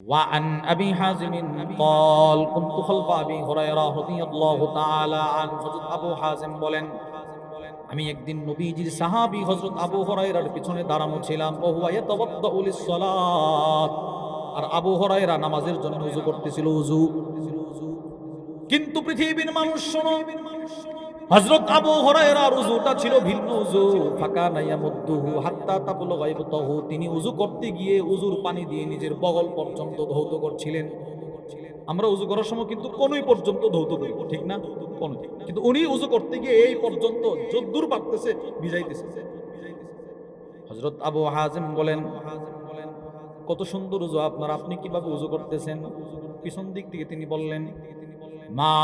وعن أبي حازم قال كنت خلف أبي هريرة رضي الله تعالى عنه হযরত আবু হাজিম বলেন আমি একদিন নবীজির সাহাবী হযরত আবু হুরায়রার পিছনে দাঁড়ানো ছিলাম ও হুয়া ইয়াতাওয়াদ্দাউ লিস-সালাত আর আবু হুরায়রা নামাজের জন্য ওযু করতেছিল ওযু কিন্তু পৃথিবীর মানুষ শোনো হযরত আবু হুরায়রার ওযুটা ছিল ভিন্ন ওযু ফাকানা ইয়ামুদ্দুহু হাত্তা তাবলুগা ইবতাহু তিনি ওযু করতে গিয়ে ওযুর পানি দিয়ে নিজের বগল পর্যন্ত ধৌত করছিলেন আমরা ওযু করার সময় কিন্তু কোনই পর্যন্ত ধৌত করি ঠিক না কোন কিন্তু উনি ওযু করতে গিয়ে এই পর্যন্ত যদ্দূর পারতেছে ভিজাইতেছে হযরত আবু হাজিম বলেন কত সুন্দর ওযু আপনার আপনি কিভাবে ওযু করতেছেন পিছন দিক থেকে তিনি বললেন মা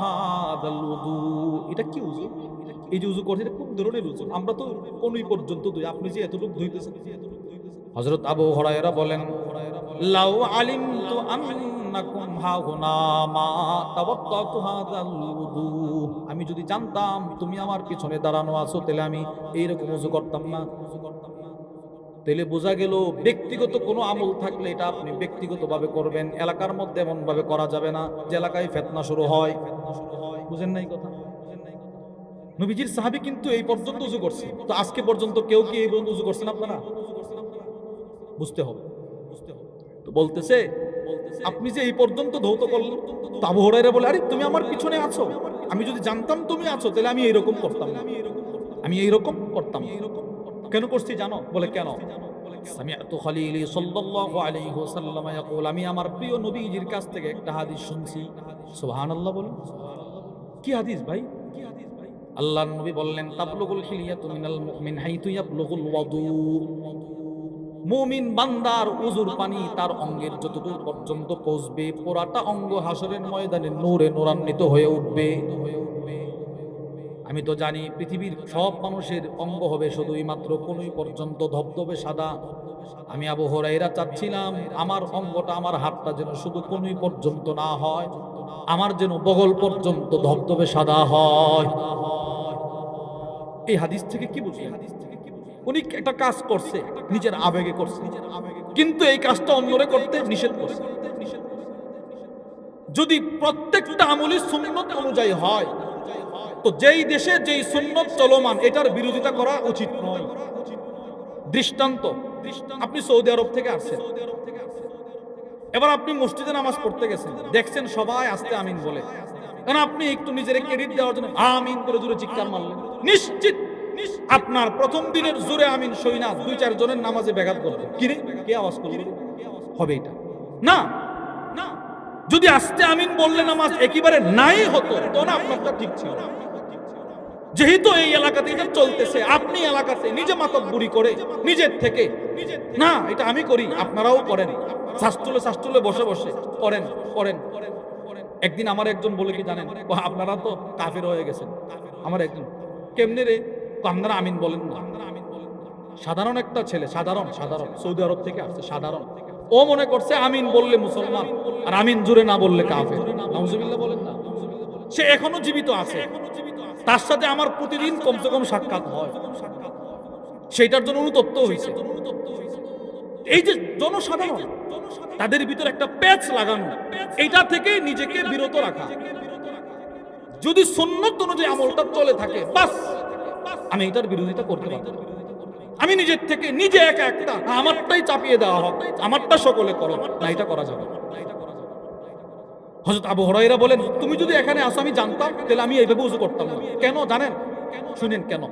হাদাল ওযু এটা কি ওযু এই যে ওযু করছেন কোন ধরনের ওযু আমরা তো কোনই পর্যন্ত ধুই আপনি যে এতটুকু ধুইতেছেন হযরত আবু হুরায়রা বলেন লাউ আলিমতু আন্নাকুম হাহুনা মা তাওয়াত্তাতু হাদাল ওযু আমি যদি জানতাম তুমি আমার পিছনে দাঁড়ানো আছো তাহলে আমি এইরকম ওযু করতাম না তাহলে বোঝা গেল ব্যক্তিগত কোনো আমল থাকলে এটা আপনি ব্যক্তিগতভাবে করবেন এলাকার মধ্যে এমন ভাবে করা যাবে না যে এলাকায় ফিতনা শুরু হয় বুঝেন নাই কথা নবীজির সাহাবী কিন্তু এই পর্যন্ত ওযু করছে তো আজকে পর্যন্ত কেউ কি এই পর্যন্ত ওযু করছেন আপনারা বুঝতে হবে তো বলতেছে আপনি যে এই পর্যন্ত ধৌত করলেন তো আবু হুরায়রা বলে আরে তুমি আমার পিছনে আছো আমি যদি জানতাম তুমি আছো তাহলে আমি এইরকম করতাম না আমি এইরকম করতাম কেন করছি জানো বলে কেন সামিআতু খলিলি সাল্লাল্লাহু আলাইহি ওয়াসাল্লাম ইয়াকুল আমি আমার প্রিয় নবীজির কাছ থেকে একটা হাদিস শুনছি সুবহানাল্লাহ বলুন কি হাদিস ভাই আল্লাহর নবী বললেন তাবলুগুল হিলিয়াতু মিনাল মুমিন হাইতু ইয়াবলুগুল ওয়াদু মুমিন বান্দার ওযুর পানি তার অঙ্গের যতদূর পর্যন্ত পৌঁছবে পুরাটা অঙ্গ হাসরের ময়দানে নূরে নূরান্বিত হয়ে উঠবে আমি তো জানি পৃথিবীর সব মানুষের অঙ্গ হবে শুধুই মাত্র কোনই পর্যন্ত ধবধবে সাদা আমি আবু হুরায়রা চাচ্ছিলাম আমার অঙ্গটা আমার হাতটা যেন শুধু কোনই পর্যন্ত না হয় আমার যেন বগল পর্যন্ত ধবধবে সাদা হয় এই হাদিস থেকে কি বুঝলেন উনি একটা কাজ করছে নিজের আবেগে করছে কিন্তু এই কাজটা অন্যরে করতে নিষেধ করছে যদি প্রত্যেকটা আমলি সুন্নাত অনুযায়ী হয় তো যেই দেশে যেই সুন্নাত চলমান এটার বিরোধিতা করা উচিত নয় দৃষ্টান্ত আপনি সৌদি আরব থেকে আসছেন এবার আপনি মসজিদে নামাজ পড়তে গেছেন দেখছেন সবাই আস্তে আমিন বলে কারণ আপনি একটু নিজের ক্রেডিট দেওয়ার জন্য আমিন করে জোরে চিৎকার মারলেন নিশ্চিত আপনার প্রথম দিনের জোরে আমিন সইনা দুই চার জনের নামাজে ব্যাঘাত করবে কি রে কে আওয়াজ করবে হবে এটা না না যদি আস্তে আমিন বললে নামাজ একেবারে নাই হতো তো না আপনারটা ঠিক ছিল যেহেতু এই এলাকাতে এটা চলতেছে আপনি এলাকাতে নিজে মাতব্বরি করে নিজের থেকে না এটা আমি করি আপনারাও করেন শাস্তুলে বসে বসে করেন করেন একদিন আমার একজন বলে কি জানেন আপনারা তো কাফের হয়ে গেছেন আমার একজন কেমনে রে আপনারা আমিন বলেন না সাধারণ একটা ছেলে সাধারণ সৌদি আরব থেকে আসছে সাধারণ ও মনে করছে আমিন বললে মুসলমান আর আমিন জুড়ে না বললে কাফের নাউজুবিল্লাহ বলেন না সে এখনো জীবিত আছে তার সাথে আমার প্রতিদিন কমসে কম সাক্ষাৎ হয় সেইটার জন্য অনুতপ্ত হয়েছে এই যে জনসাধারণ তাদের ভিতর একটা প্যাচ লাগানো এইটা থেকে নিজেকে বিরত রাখা যদি সুন্নাত অনুযায়ী আমলটা চলে থাকে বাস আমি এটার বিরোধিতা করতে পারব আমি নিজের থেকে নিজে একা একটা আমারটাই চাপিয়ে দেওয়া হোক আমারটা সকলে করো না এটা করা যাবে হযরত আবু হুরায়রা বলেন তুমি যদি এখানে আসো আমি জানতাম তাহলে আমি এইভাবে ওযু করতাম না কেন জানেন শুনেন কেন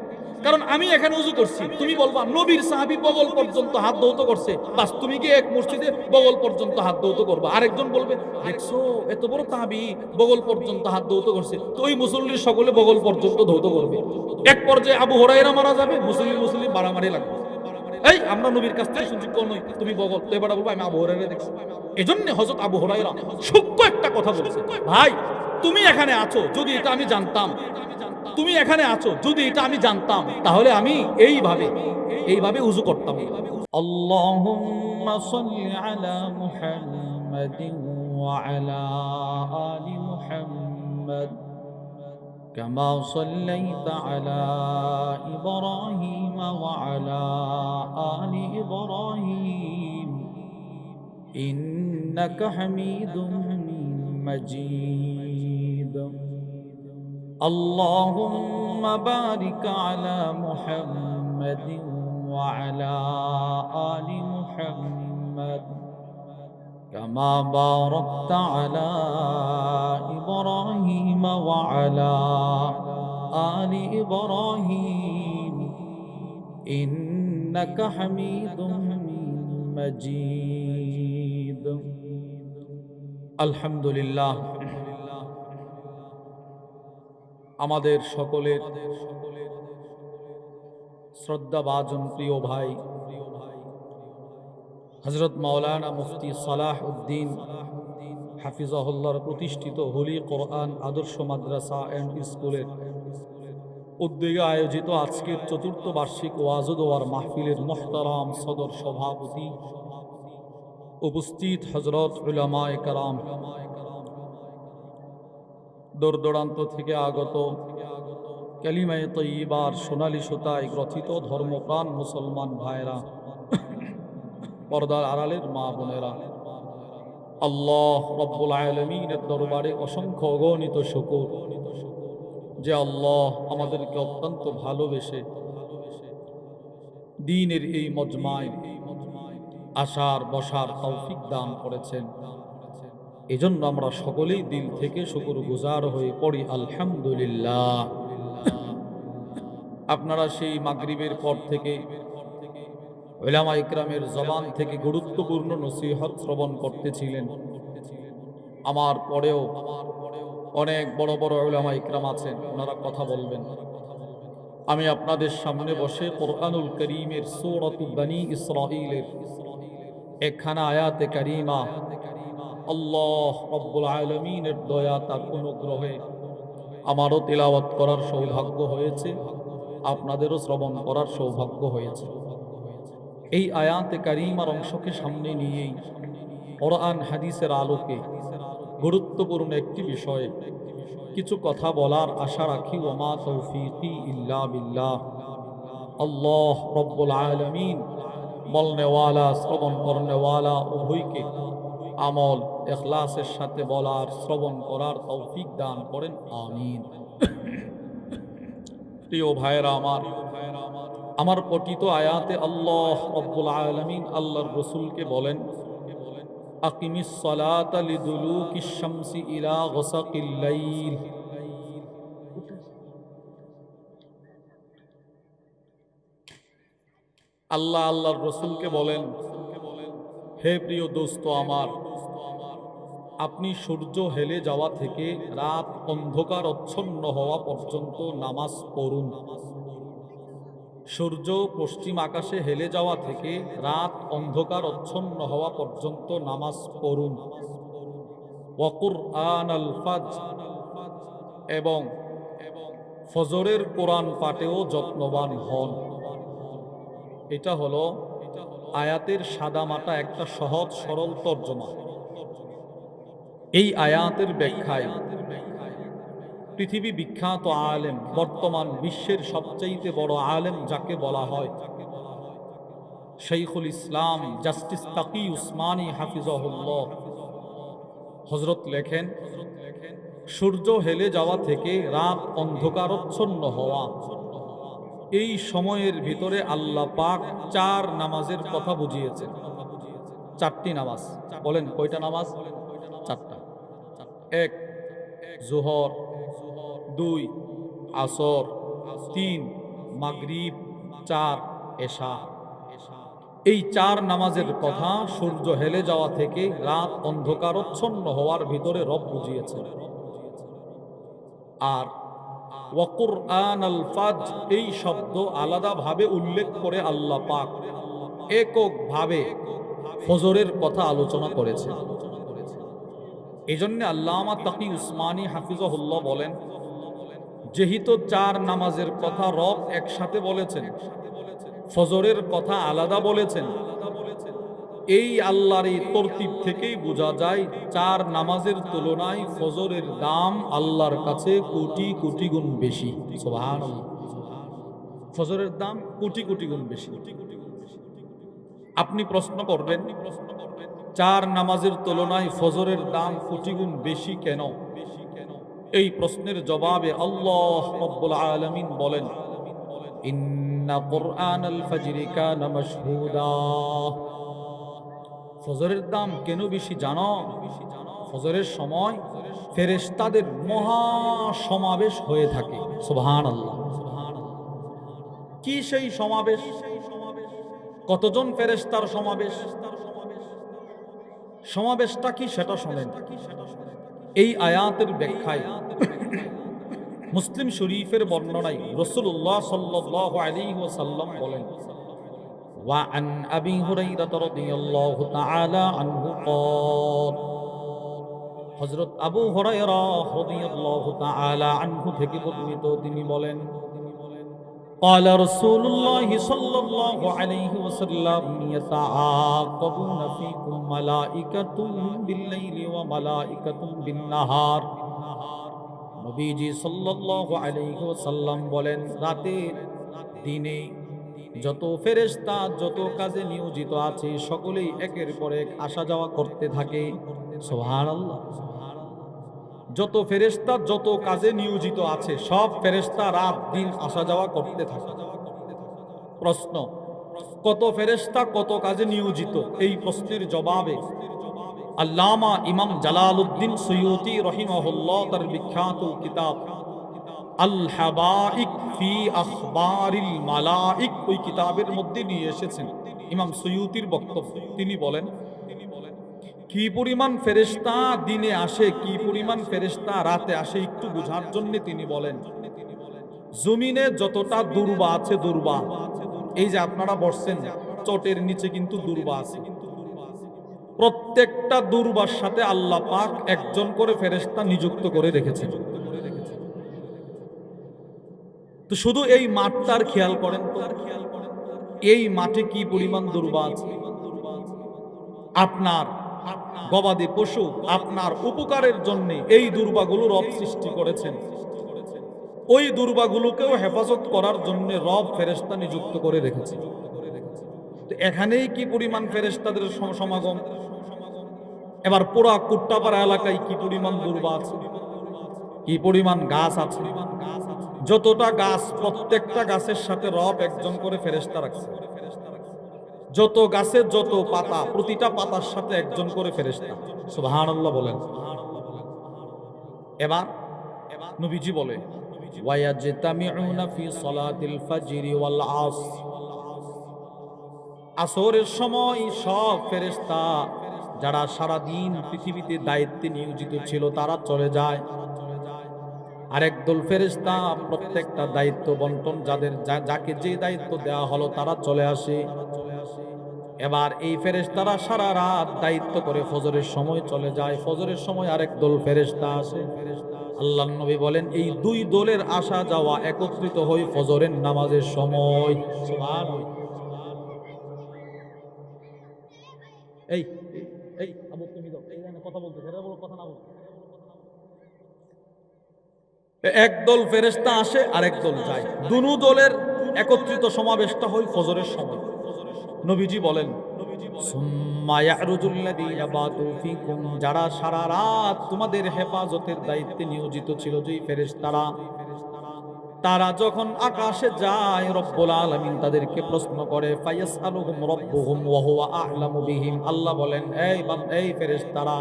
কারণ আমি এখানে ওযু করছি তুমি বলবা নবীর সাহাবী বগল পর্যন্ত হাত ধৌত করছে বাস তুমি কি এক মসজিদে বগল পর্যন্ত হাত ধৌত করবা আরেকজন বলবে দেখছো এত বড় তাহাবী বগল পর্যন্ত হাত ধৌত করছে তো ওই মুসল্লির সকলে বগল পর্যন্ত ধৌত করবে এক পর্যায়ে আবু হুরায়রা মারা যাবে মুসলিম মারামারি লাগবে এই আমরা নবীর কাছ থেকে শুনছি কোন তুমি বগল তো এবার বলবো আমি আবু হুরায়রা দেখছি এজন্য হযরত আবু হুরায়রা সূক্ষ্ম একটা কথা বলছে ভাই তুমি এখানে আছো যদি এটা আমি জানতাম তুমি এখানে আছো যদি এটা আমি জানতাম তাহলে আমি এইভাবে ওযু করতাম আল্লাহুম্মা সাল্লি আলা মুহাম্মাদিন ওয়া আলা আলি মুহাম্মাদ কামা সাল্লাইতা আলা ইব্রাহিম ওয়া আলা আলি ইব্রাহিম إنك حميد مجيد اللهم بارك على محمد وعلى آل محمد كما باركت على إبراهيم وعلى آل إبراهيم إنك حميد مجيد الحمد لله আমাদের সকলের শ্রদ্ধাভাজন প্রিয় ভাই হযরত মাওলানা মুফতি সালাহ উদ্দিন হাফিজাহুল্লাহর প্রতিষ্ঠিত হোলি কোরআন আদর্শ মাদ্রাসা এন্ড স্কুলের উদ্যোগে আয়োজিত আজকের চতুর্থ বার্ষিক ওয়াজ ও দোয়ার মাহফিলের মুহতারাম সদর সভাপতি উপস্থিত হযরত উলামায়ে কেরাম, দূর দূরান্ত থেকে আগত কালিমায়ে তয়্যিবার সোনালী সুতায় গ্রথিত ধর্মপ্রাণ মুসলমান ভাইরা, পর্দার আড়ালের মা বোনেরা, আল্লাহ রব্বুল আলামিনের দরবারে অসংখ্য অগণিত শুকর যে আল্লাহ আমাদেরকে অত্যন্ত ভালোবেসে দ্বীনের এই মজমায় আসার বসার তৌফিক দান করেছেন। এজন্য আমরা সকলেই দিল থেকে শুকরগুজার হয়ে পড়ি আলহামদুলিল্লাহ। আপনারা সেই মাগরিবের পর থেকে উলামা ইকরামের জবান থেকে গুরুত্বপূর্ণ নসিহত শ্রবণ করতেছিলেন। আমার পরেও অনেক বড় বড় উলামা ইকরাম আছেন, ওনারা কথা বলবেন। আমি আপনাদের সামনে বসে কোরআনুল কারীমের সূরাতু বনী ইসরাঈলের একখানা আয়াতে কারীমা আল্লাহ রব্বুল আলামিনের দয়া তার অনুগ্রহে আমারও তিলাওয়াত করার সৌভাগ্য হয়েছে, আপনাদেরও শ্রবণ করার সৌভাগ্য হয়েছে। এই আয়াতে কারীমার অংশকে সামনে নিয়েই কোরআন হাদিসের আলোকে গুরুত্বপূর্ণ একটি বিষয়ে কিছু কথা বলার আশা রাখি। ওমা তৌফিকি ইল্লা বিল্লাহ। আল্লাহ রব্বুল আলামিন বলনেওয়ালা শ্রবণ করনেওয়ালা উভয়কে আমল ইখলাসের সাথে বলার শ্রবণ করার তৌফিক দান করেন, আমিন। প্রিয় ভাইরা আমার পঠিত আয়াতে আল্লাহ রব্বুল আলামিন আল্লাহর রাসূলকে বলেন, আকিমিস সালাতা লিদুলুকিশ শামসি ইলা গাসাকিল লাইল। আল্লাহ আল্লাহর রাসূলকে বলেন, হে প্রিয় দোস্ত আমার, আপনি সূর্য হেলে যাওয়া থেকে রাত অন্ধকার আচ্ছন্ন হওয়া পর্যন্ত নামাজ পড়ুন। সূর্য পশ্চিম আকাশে হেলে যাওয়া থেকে রাত অন্ধকার আচ্ছন্ন হওয়া পর্যন্ত নামাজ পড়ুন। ওয়া কুরআনাল ফাজর, এবং ফজরের কোরআন পাঠেও যত্নবান হন। এটা হলো আয়াতের সাদামাটা একটা সহজ সরল তর্জমা। এই আয়াতের ব্যাখ্যায় পৃথিবী বিখ্যাত আলেম, বর্তমান বিশ্বের সবচাইতে বড় আলেম যাকে বলা হয় শাইখুল ইসলাম জাস্টিস তাকি উসমানী হাফিজাহুল্লাহ, হযরত লেখেন, সূর্য হেলে যাওয়া থেকে রাত অন্ধকারাচ্ছন্ন হওয়া, এই সময়ের ভিতরে আল্লাহ পাক 4 নামাজের কথা বুঝিয়েছেন। 4টি নামাজ। বলেন কয়টা নামাজ? 4টা। 1 যোহর, 2 আসর, 3 মাগরিব, 4 এশা। এই 4 নামাজের কথা সূর্য হেলে যাওয়া থেকে রাত অন্ধকারাচ্ছন্ন হওয়ার ভিতরে রব বুঝিয়েছেন। আর ওয়া কুরআনাল ফাজর, এই শব্দ আলাদাভাবে উল্লেখ করে আল্লাহ পাক এককভাবে ফজরের কথা আলোচনা করেছেন। এজন্য আল্লামা তাকি উসমানী হাফিজাহুল্লাহ বলেন, যেহেতু 4 নামাজের কথা রব একসাথে বলেছেন, ফজরের কথা আলাদা বলেছেন, এই আল্লাহর এই তরতিব থেকেই বোঝা যায় 4 নামাজের তুলনায় ফজরের দাম আল্লাহর কাছে কোটি কোটি গুণ বেশি। সুবহানাল্লাহ। ফজরের দাম কোটি কোটি গুণ বেশি। আপনি প্রশ্ন করবেন, চার নামাজের তুলনায় ফজরের দাম কোটি গুণ বেশি কেন? এই প্রশ্নের জবাবে আল্লাহ রাব্বুল আলামিন বলেন, ইন্না কুরআনাল ফাজরি কানা মাশহুদা। ফজরের দাম কেন বেশি জানো? ফজরের সময় ফেরেশতাদের মহা সমাবেশ হয়ে থাকে। সুবহানাল্লাহ। কি সেই সমাবেশ? কতজন ফেরেশতার সমাবেশ? সমাবেশটা কি সেটা শোনেন। এই আয়াতের ব্যাখ্যায় মুসলিম শরীফের বর্ণনায় রাসূলুল্লাহ সাল্লাল্লাহু আলাইহি ওয়াসাল্লাম বলেন, ওয়া আন আবি হুরায়রা রাদিয়াল্লাহু তাআলা আনহু ক্বাল, হযরত আবু হুরায়রা রাদিয়াল্লাহু তাআলা আনহু থেকে বর্ণিত, তিনি বলেন, قال رسول الله صلى الله عليه وسلم يتعاقبون فيكم ملائكة بالليل وملائكة بالنهار। নবীজি সাল্লাল্লাহু আলাইহি ওয়াসাল্লাম বলেন, রাতে দিনে যত ফেরেশতা যত কাজে নিয়োজিত আছে সকলেই একের পর এক আসা যাওয়া করতে থাকে। সুবহানাল্লাহ। যত ফেরেশতা যত কাজে নিয়োজিত আছে সব ফেরেশতা রাত দিন আসা যাওয়া করতে থাকে। প্রশ্ন, কত ফেরেশতা কত কাজে নিয়োজিত? এই প্রশ্নের জবাবে আল্লামা ইমাম জালালউদ্দিন সুয়ুতি রাহিমাহুল্লাহ তার বিখ্যাত কিতাব আল হাবাইক ফি আখবারিল মালাইক, ওই কিতাবের মধ্যে নিয়ে এসেছেন ইমাম সুয়ুতির বক্তব্য। তিনি বলেন, কি পরিমাণ ফেরেশতা দিনে আসে, কি পরিমাণ ফেরেশতা রাতে আসে একটু বোঝার জন্য তিনি বলেন, জমিনে যতটা দুর্বা আছে, দুর্বা এই যে আপনারা বসছেন চটের নিচে কিন্তু দুর্বা আছে, প্রত্যেকটা দুর্বার সাথে আল্লাহ পাক একজন করে ফেরেশতা নিযুক্ত করে রেখেছেন। তো শুধু এই মাঠটার খেয়াল করেন তো, এই মাঠে কি পরিমাণ দুর্বা আছে। আপনার গবাদি পশু আপনার উপকারের জন্য এই দুর্বাগুলো রব সৃষ্টি করেছেন, ওই দুর্বাগুলোকেও হেফাজত করার জন্য রব ফেরেশতা নিযুক্ত করে রেখেছে। তো এখানেই কি পরিমাণ ফেরেশতাদের সমাগম। এবার পুরা কুট্টাপাড়া এলাকায় কি পরিমাণ দুর্বা আছে, কি পরিমাণ গাছ আছে। যতটা গাছ প্রত্যেকটা গাছের সাথে রব একজন করে ফেরেশতা রাখছে। যত গাছের যত পাতা প্রতিটা পাতার সাথে একজন করে ফেরেশতা। সুবহানাল্লাহ বলেন। এবার নবীজি বলে, ওয়ায়াজতামিউনা ফি সালাতিল ফাজরি ওয়াল আসর। আসরের সময় সব ফেরেশতা যারা সারা দিন পৃথিবীতে দায়িত্বে নিয়োজিত ছিল তারা চলে যায়। আরেক দল ফেরেশতা প্রত্যেকটা দায়িত্ব বন্টন যাকে যে দায়িত্ব দেওয়া হলো তারা চলে আসে। এবার এই ফেরেশতারা সারা রাত দায়িত্ব করে ফজরের সময় চলে যায়। ফজরের সময় আরেক দল ফেরেশতা আসে। আল্লাহর নবী বলেন, এই দুই দলের আসা যাওয়া একত্রিত হয় ফজরের নামাজের সময়। সুবহানাল্লাহ। এই এই আবু তুমি দাও, এই জানে কথা বলতে এরা বড় কথা না বল। একদল ফেরেশতা আসে আর একদল যায়, দুনো দলের একত্রিত সমাবেশটা হয় ফজরের সময়। নবীজি বলেন, সুম্মা ইয়ারুজুল্লাযীনা বাতু ফীকুম, যারা সারা রাত তোমাদের হেফাজতের দায়িত্বে নিয়োজিত ছিল যেই ফেরেশতারা, তারা যখন আকাশে যায় রব্বুল আলামিন তাদেরকে প্রশ্ন করে, ফায়াসআলুহুম রাব্বুহুম ওয়া হুয়া আ'লামু বিহিম। আল্লাহ বলেন, এই ফেরেশতারা,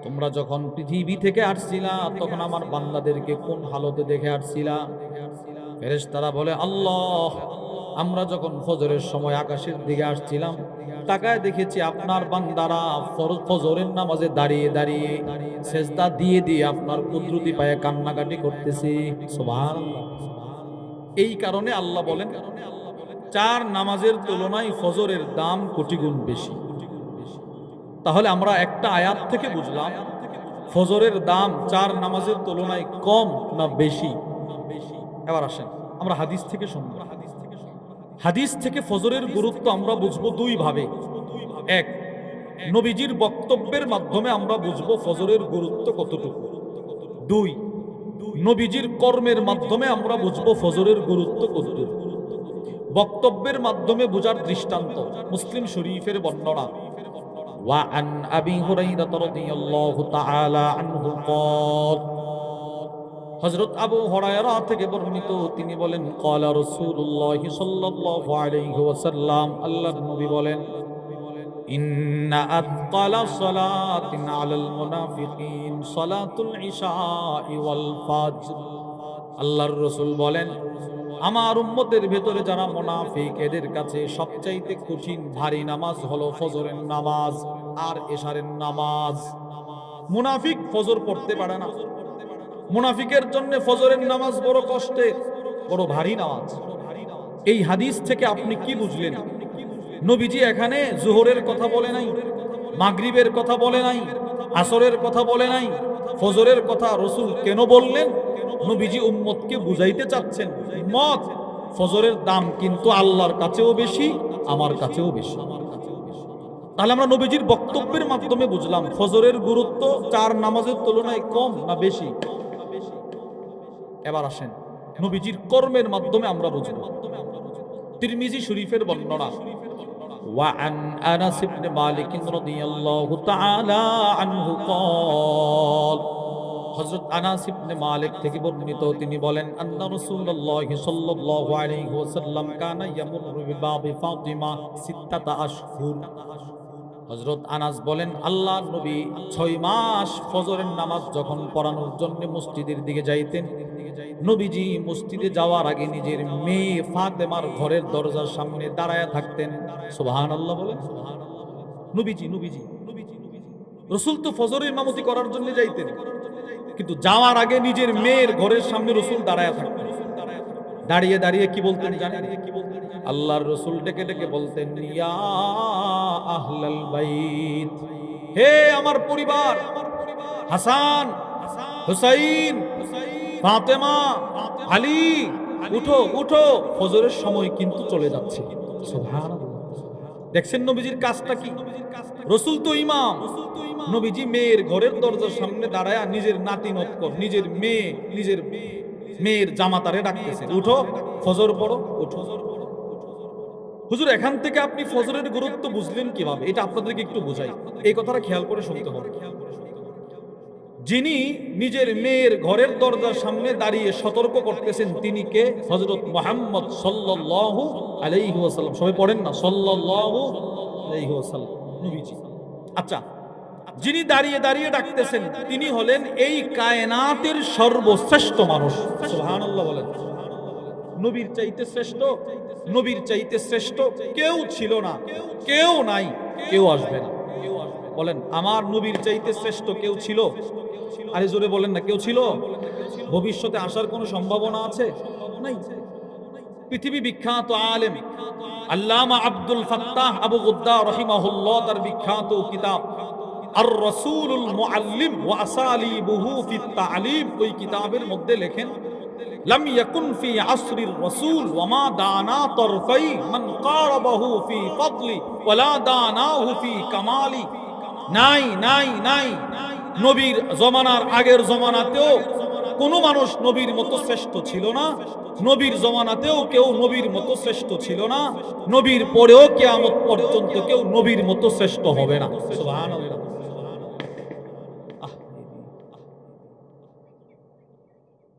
তোমরা যখন পৃথিবী থেকে আসছিলা তখন আমার বান্দাদেরকে কোন হালতে দেখে আসছিলা? ফেরেশতারা বলে, আল্লাহ, আমরা যখন ফজরের সময় আকাশের দিকে আসছিলাম তাকায় দেখেছি আপনার বান্দারা ফজরের নামাজে দাঁড়িয়ে দাঁড়িয়ে সেজদা দিয়ে দিয়ে আপনার কুদরতি পায়ে কান্নাকাটি করতেছে। সুবহানাল্লাহ। এই কারণে আল্লাহ বলেন, চার নামাজের তুলনায় ফজরের দাম কোটি গুণ বেশি। তাহলে আমরা একটা আয়াত থেকে বুঝলাম ফজরের দাম চার নামাজের তুলনায় কম না বেশি। এবার আসেন আমরা হাদিস থেকে শুনব। হাদিস থেকে ফজরের গুরুত্ব আমরা বুঝবো দুই ভাবে। এক, নবীজির বক্তব্যের মাধ্যমে আমরা বুঝবো ফজরের গুরুত্ব কতটুকু। দুই, নবীজির কর্মের মাধ্যমে আমরা বুঝবো ফজরের গুরুত্ব কতটুকু। বক্তব্যের মাধ্যমে বোঝার দৃষ্টান্ত মুসলিম শরীফের বর্ণনা, وعن أبي هريرة رضي الله تعالى عنه قال হযরত আবু হুরায়রা থেকে বর্ণিত তিনি বলেন ক্বালা রাসূলুল্লাহ সাল্লাল্লাহু আলাইহি ওয়াসাল্লাম আল্লাহর নবী বলেন ইন্না আতকালা সালাতিন আলাল মুনাফিকিন সালাতুল ইশা'i ওয়াল ফাজর আল্লাহর রাসূল বলেন আমার উম্মতের ভেতরে যারা মুনাফিক এদের কাছে সবচাইতে কঠিন ভারী নামাজ হলো ফজরের নামাজ আর এশারের নামাজ। মুনাফিক ফজর পড়তে পারে না, মুনাফিকের জন্য ফজরের নামাজ বড় কষ্টের, বড় ভারী নামাজ। এই হাদিস থেকে আপনি কি বুঝলেন? নবীজি এখানে জোহরের কথা বলে নাই, মাগরিবের কথা বলে নাই, আসরের কথা বলে নাই, ফজরের কথা রাসূল কেন বললেন? নবীজি উম্মতকে বুঝাইতে চাচ্ছেন উম্মত ফজরের দাম কিন্তু আল্লাহর কাছেও বেশি, আমার কাছেও বেশি। তাহলে আমরা নবীজির বক্তব্যের মাধ্যমে বুঝলাম ফজরের গুরুত্ব চার নামাজের তুলনায় কম না বেশি? এবার আসেন নবীজির কর্মের মাধ্যমে আমরা বুঝব। তিরমিজি শরীফের বর্ণনা وعن أنس بن مالك رضي الله تعالى عنه قال হযরত আনাস ইবনে মালিক থেকে বর্ণিত তিনি বলেন আন্না রাসূলুল্লাহ সাল্লাল্লাহু আলাইহি ওয়াসাল্লাম কানা ইয়ামুরু বিবাবি ফাতিমা সিত্তাতা আশহুর। হযরত আনাস বলেন আল্লাহর নবী 6 মাস ফজরের নামাজ যখন পড়ানোর জন্য মসজিদের দিকে যাইতেন, নবীজি মসজিদে যাওয়ার আগে নিজের মেয়ে ফাতেমার ঘরের দরজার সামনে দাঁড়ায়া থাকতেন। সুবহানাল্লাহ বলেন। নবীজি রাসূল তো ফজরের ইমামতি করার জন্য যাইতেন, কিন্তু যাওয়ার আগে নিজের মেয়ের ঘরের সামনে রাসূল দাঁড়ায়া থাকতেন। দাঁড়িয়ে দাঁড়িয়ে কি বলতেন জানেন? আল্লাহর রাসূল ডেকে ডেকে বলতেন ইয়া আহলাল বাইত, হে আমার পরিবার, হাসান, হুসাইন, ফাতেমা, আলী, উঠো উঠো, ফজরের সময় কিন্তু চলে যাচ্ছে। সুবহানাল্লাহ। দেখছেন নবীজির কাজটা কি? রাসূল তো ইমাম, নবীজি মেয়ের ঘরের দরজার সামনে দাঁড়ায়া নিজের নাতি নতকর, নিজের মেয়ের জামাতারে ডাকতেছেন, উঠো ফজর পড়ো, উঠো। হুজুর এখান থেকে আপনি ফজরের গুরুত্ব বুঝলেন কিভাবে? এটা আপনাদেরকে একটু বোঝাই, এই কথাটা খেয়াল করে শুনতে হবে। যিনি নিজের মেয়ের ঘরের দরজার সামনে দাঁড়িয়ে সতর্ক করতেছেন তিনি কে? হযরত মুহাম্মদ সাল্লাল্লাহু আলাইহি ওয়াসাল্লাম। সবাই পড়েন না সাল্লাল্লাহু আলাইহি ওয়াসাল্লাম, নবীজি। আচ্ছা, যিনি দাঁড়িয়ে দাঁড়িয়ে ডাকতেছেন তিনি হলেন এই কায়নাতের সর্বশ্রেষ্ঠ মানুষ। সুবহানাল্লাহ বলেন। নবীর চাইতে শ্রেষ্ঠ, নবীর চাইতে শ্রেষ্ঠ কেউ ছিল না, কেউ নাই, কেউ আসবে না। বলেন আমার নবীর চাইতে শ্রেষ্ঠ কেউ ছিল? আরে জোরে বলেন না, কেউ ছিল? ভবিষ্যতে আসার কোনো সম্ভাবনা আছে? নাই। পৃথিবী বিখ্যাত আলেম আল্লামা আব্দুল ফাত্তাহ আবু গুদ্দা রাহিমাহুল্লাহ তার বিখ্যাত কিতাব আর রাসূলুল মুআল্লিম ওয়া আসালিবুহু ফিত তা'লিম, ওই কিতাবের মধ্যে লেখেন লাম ইয়াকুন ফি আসরির রাসূল ওয়া মা দানা তারফাই মান কারাবাহু ফি ফাদলি ওয়া লা দানাহু ফি কামালি। নাই নাই নাই, নবীর জমানার আগের জমানাতেও কোনো মানুষ নবীর মতো শ্রেষ্ঠ ছিল না, নবীর জমানাতেও কেউ নবীর মতো শ্রেষ্ঠ ছিল না, নবীর পরেও কিয়ামত পর্যন্ত কেউ নবীর মতো শ্রেষ্ঠ হবে না। সুবহানাল্লাহ।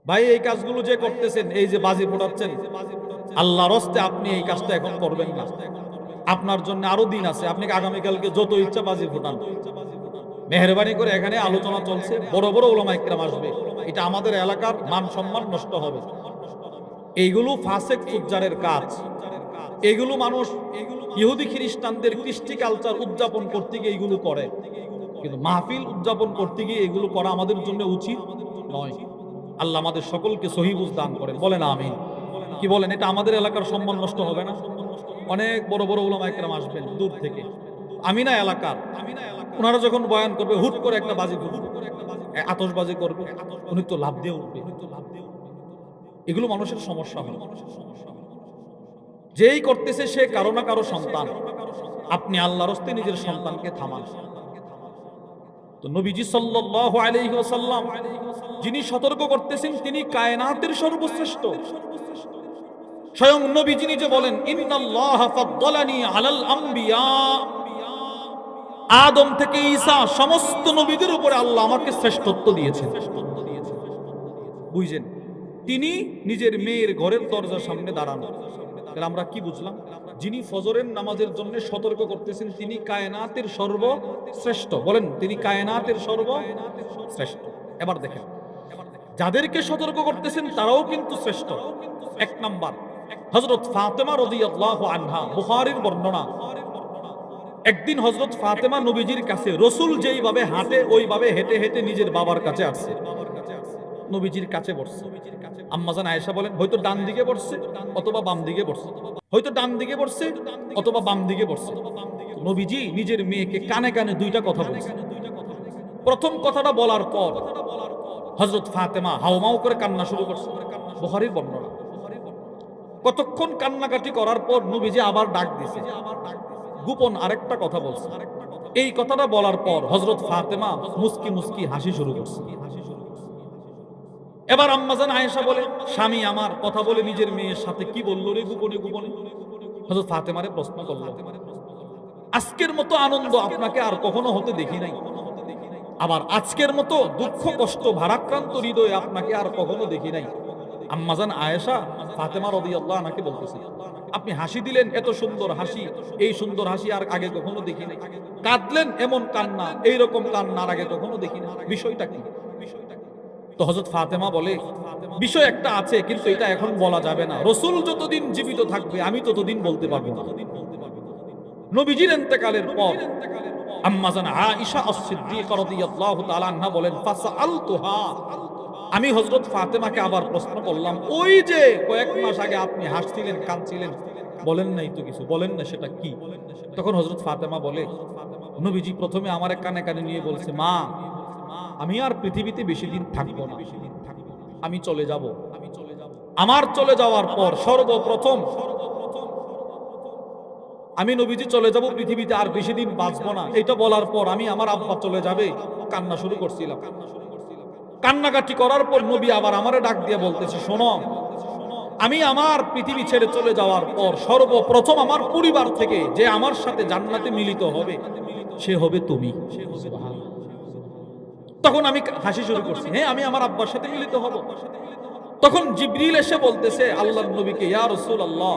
ভাই এই কাজগুলো যে করতেছেন, এই যে বাজি ফোটাচ্ছেন, আল্লাহর রাস্তে আপনি এই কাজটা এখন করবেন না। আপনার জন্য আরো দিন আছে, আপনি আগামীকালকে যত ইচ্ছা বাজি ফোটান। মেহেরবানি করে এখানে আলোচনা চলছে, বড় বড় উলামা ইকরাম আসবে, এটা আমাদের এলাকার মান সম্মান নষ্ট হবে। এইগুলো ফাসেক ফুজ্জারের কাজ। এগুলো মানুষ ইহুদি খ্রিস্টানদের কৃষ্টি কালচার উদযাপন করতে গিয়ে এইগুলো করে, কিন্তু মাহফিল উদযাপন করতে গিয়ে এগুলো করা আমাদের জন্য উচিত নয়। আল্লাহ আমাদের সকলকে সহি বুঝ দান করেন, বলেন আমিন। কি বলেন? এটা আমাদের এলাকার সম্মান নষ্ট হবে না? অনেক বড় বড় উলামা ইকরাম আসবেন দূর থেকে, আমিনা এলাকার, ওনারা যখন বয়ান করবে হুট করে একটা বাজি করবে, আতশবাজি করবে, উনি তো লাভ দিয়ে উঠবে। এগুলো মানুষের সমস্যা হয়। যেই করতেছে সে কারো না কারো সন্তান। আপনি আল্লাহর রাস্তে নিজের সন্তানকে থামান। তো নবীজি সাল্লাল্লাহু আলাইহি ওয়াসাল্লাম যিনি সতর্ক করতেছেন তিনি কায়নাতের সর্বশ্রেষ্ঠ। স্বয়ং নবীজি নিজে বলেন ইন্নাল্লাহা ফাদ্দালানি আলাল আমবিয়া, আদম থেকে ঈসা সমস্ত নবীদের উপরে আল্লাহ আমাকে শ্রেষ্ঠত্ব দিয়েছেন। বুঝছেন? তিনি নিজের মেয়ের ঘরের দরজার সামনে দাঁড়ানো। তাহলে আমরা কি বুঝলাম? যিনি ফজরের নামাজের জন্য সতর্ক করতেছেন তিনি কায়নাতের সর্বশ্রেষ্ঠ। বলেন, তিনি কায়নাতের সর্বশ্রেষ্ঠ। এবার দেখেন, যাদেরকে সতর্ক করতেছেন তারাও কিন্তু শ্রেষ্ঠ। এক নাম্বার হযরত ফাতেমা রাদিয়াল্লাহু আনহা, বুখারীর বর্ণনা। একদিন হযরত ফাতেমা নবীজির কাছে, রাসূল যেইভাবে হাঁটে ওইভাবে হেঁটে হেঁটে নিজের বাবার কাছে আসছে, নবীজির কাছে বসছে। আম্মাজান আয়েশা বলেন, হয়তো ডান দিকে বসছে অথবা বাম দিকে বসছে, হয়তো ডান দিকে বসছে অথবা বাম দিকে বসছে। নবীজি নিজের মেয়েকে কানে কানে দুইটা কথা বলছে। প্রথম কথাটা বলার পর হযরত ফাতেমা হাউমাউ করে কান্না শুরু করছে, বুখারীর বর্ণনা। কতক্ষণ কান্নাকাটি করার পর নবীজি আবার ডাক দিয়েছে, গোপন আরেকটা কথা বলছে। এই কথাটা বলার পর হযরত ফাতেমা মুস্কি মুস্কি হাসি শুরু করছে। এবার আম্মাজান আয়েশা বলে, স্বামী আমার কথা বলে নিজের মেয়ের সাথে কি বললো রে গোপনে গোপনে? হযরত ফাতেমারে প্রশ্ন করলো, আজকের মতো আনন্দ আপনাকে আর কখনো হতে দেখি নাই, আবার আজকের মতো দুঃখ কষ্ট ভারাক্রান্ত হৃদয়ে আপনাকে আর কখনো দেখি নাই। আম্মাজান আয়েশা ফাতেমা রাদিয়াল্লাহু আনহাকে বলতেছে, আপনি হাসি দিলেন, এত সুন্দর হাসি, এই সুন্দর হাসি আর আগে কখনো দেখি নাই। কাঁদলেন, এমন কান্না, এইরকম কান্না আর আগে কখনো দেখি না, বিষয়টা কি? তো হযরত ফাতেমা বলে, বিষয় একটা আছে, কিন্তু এটা এখন বলা যাবে না। রাসূল যতদিন জীবিত থাকবে আমি ততদিন বলতে পারবো না। নবীজির ইন্তেকালের পর আম্মাজান আয়েশা আস-সিদ্দিকা রাদিয়াল্লাহু তাআলা আনহা বলেন, ফাসআলতুহা, আমি হযরত ফাতেমাকে আবার প্রশ্ন করলাম, ওই যে কয়েক মাস আগে আপনি হাসছিলেন কাঁদছিলেন, বলেন নাই তো কিছু, বলেন না সেটা কি? তখন হযরত ফাতেমা বলে, নবীজি প্রথমে আমার কানে কানে নিয়ে বলছে, মা আমি আর পৃথিবীতে বেশি দিন থাকবো না, আমি চলে যাব। আমার চলে যাওয়ার পর সর্বপ্রথম আমি নবীজি চলে যাব পৃথিবীতে, আর বেশি দিন বাঁচবো না। এটা বলার পর আমি আমার আব্বা চলে যাবে কান্না শুরু করছিলাম। কান্নাকাটি করার পর নবী আবার আমারে ডাক দিয়ে বলতেছে, শোনো, আমি আমার পৃথিবী ছেড়ে চলে যাওয়ার পর সর্বপ্রথম আমার পরিবার থেকে যে আমার সাথে জান্নাতে মিলিত হবে সে হবে তুমি। তখন আমি হাসি শুরু করছি, হ্যাঁ আমি আমার আব্বার সাথে মিলিত হব। তখন জিবরিল এসে বলতেছে আল্লাহর নবীকে, ইয়া রাসূলুল্লাহ,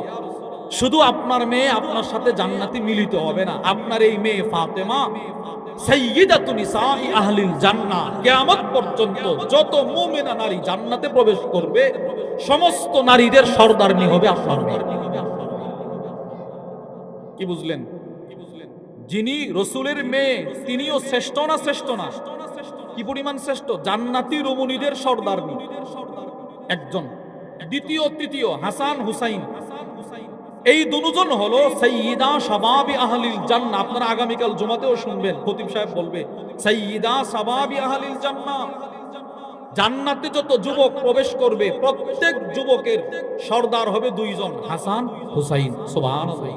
শুধু আপনার মেয়ে আপনার সাথে জান্নাতে মিলিত হবে না, আপনার এই মেয়ে ফাতেমা সাইয়্যিদাতু নিসাই আহলিল জান্নাহ, কিয়ামত পর্যন্ত যত মুমিনা নারী জান্নাতে প্রবেশ করবে সমস্ত নারীদের সরদারনি হবে আপনার মেয়ে। কি বুঝলেন? যিনি রাসূলের মেয়ে তিনিও শ্রেষ্ঠ না? শ্রেষ্ঠ না? কি পরিমাণ শ্রেষ্ঠ? জান্নাতি রমণীদের সরদারনি একজন। দ্বিতীয় তৃতীয় হাসান হুসাইন, এই দুজন হলো সাইয়্যিদা শাবাবি আহলিল জান্নাহ। আপনারা আগামীকাল জুমাতেও শুনবেন, খতিব সাহেব বলবে সাইয়্যিদা শাবাবি আহলিল জান্নাহ। জান্নাতে যত যুবক প্রবেশ করবে প্রত্যেক যুবকের সরদার হবে দুইজন, হাসান হুসাইন। সুবহানাল্লাহ।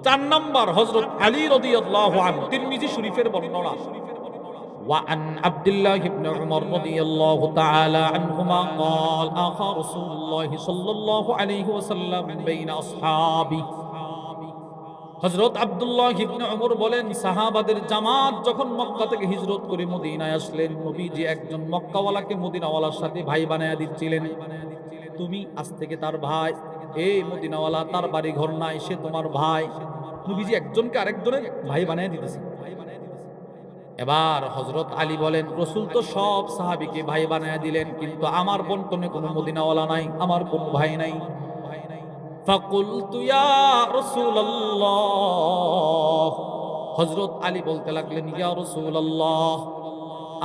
4 নাম্বার হযরত আলী রাদিয়াল্লাহু আনহু, তিরমিজি শরীফের বর্ণনা। وعن عبد الله بن عمر رضي الله تعالى عنهما قال آخى رسول الله صلى الله عليه وسلم بين أصحابه। হযরত আব্দুল্লাহ ইবনে ওমর বলেন, সাহাবাদের জামাত যখন মক্কা থেকে হিজরত করে মদিনায় আসলেন, নবীজি একজন মক্কাওয়ালাকে মদিনাওয়ালার সাথে ভাই বানায়া দিচ্ছিলেন। তুমি আজ থেকে তার ভাই, এই মদিনাওয়ালা তার বাড়ি ঘর নাই, সে তোমার ভাই। নবীজি একজনকে আরেকজনের ভাই বানায়া দিতেছে। এবার হযরত আলী বলেন, রাসূল তো সব সাহাবীকে ভাই বানায়া দিলেন, কিন্তু আমার বন্টনে কোনো মদিনাওয়ালা নাই, আমার কোনো ভাই নাই। ফাকুলতু ইয়া রাসূলুল্লাহ, হযরত আলী বলতে লাগলেন, ইয়া রাসূলুল্লাহ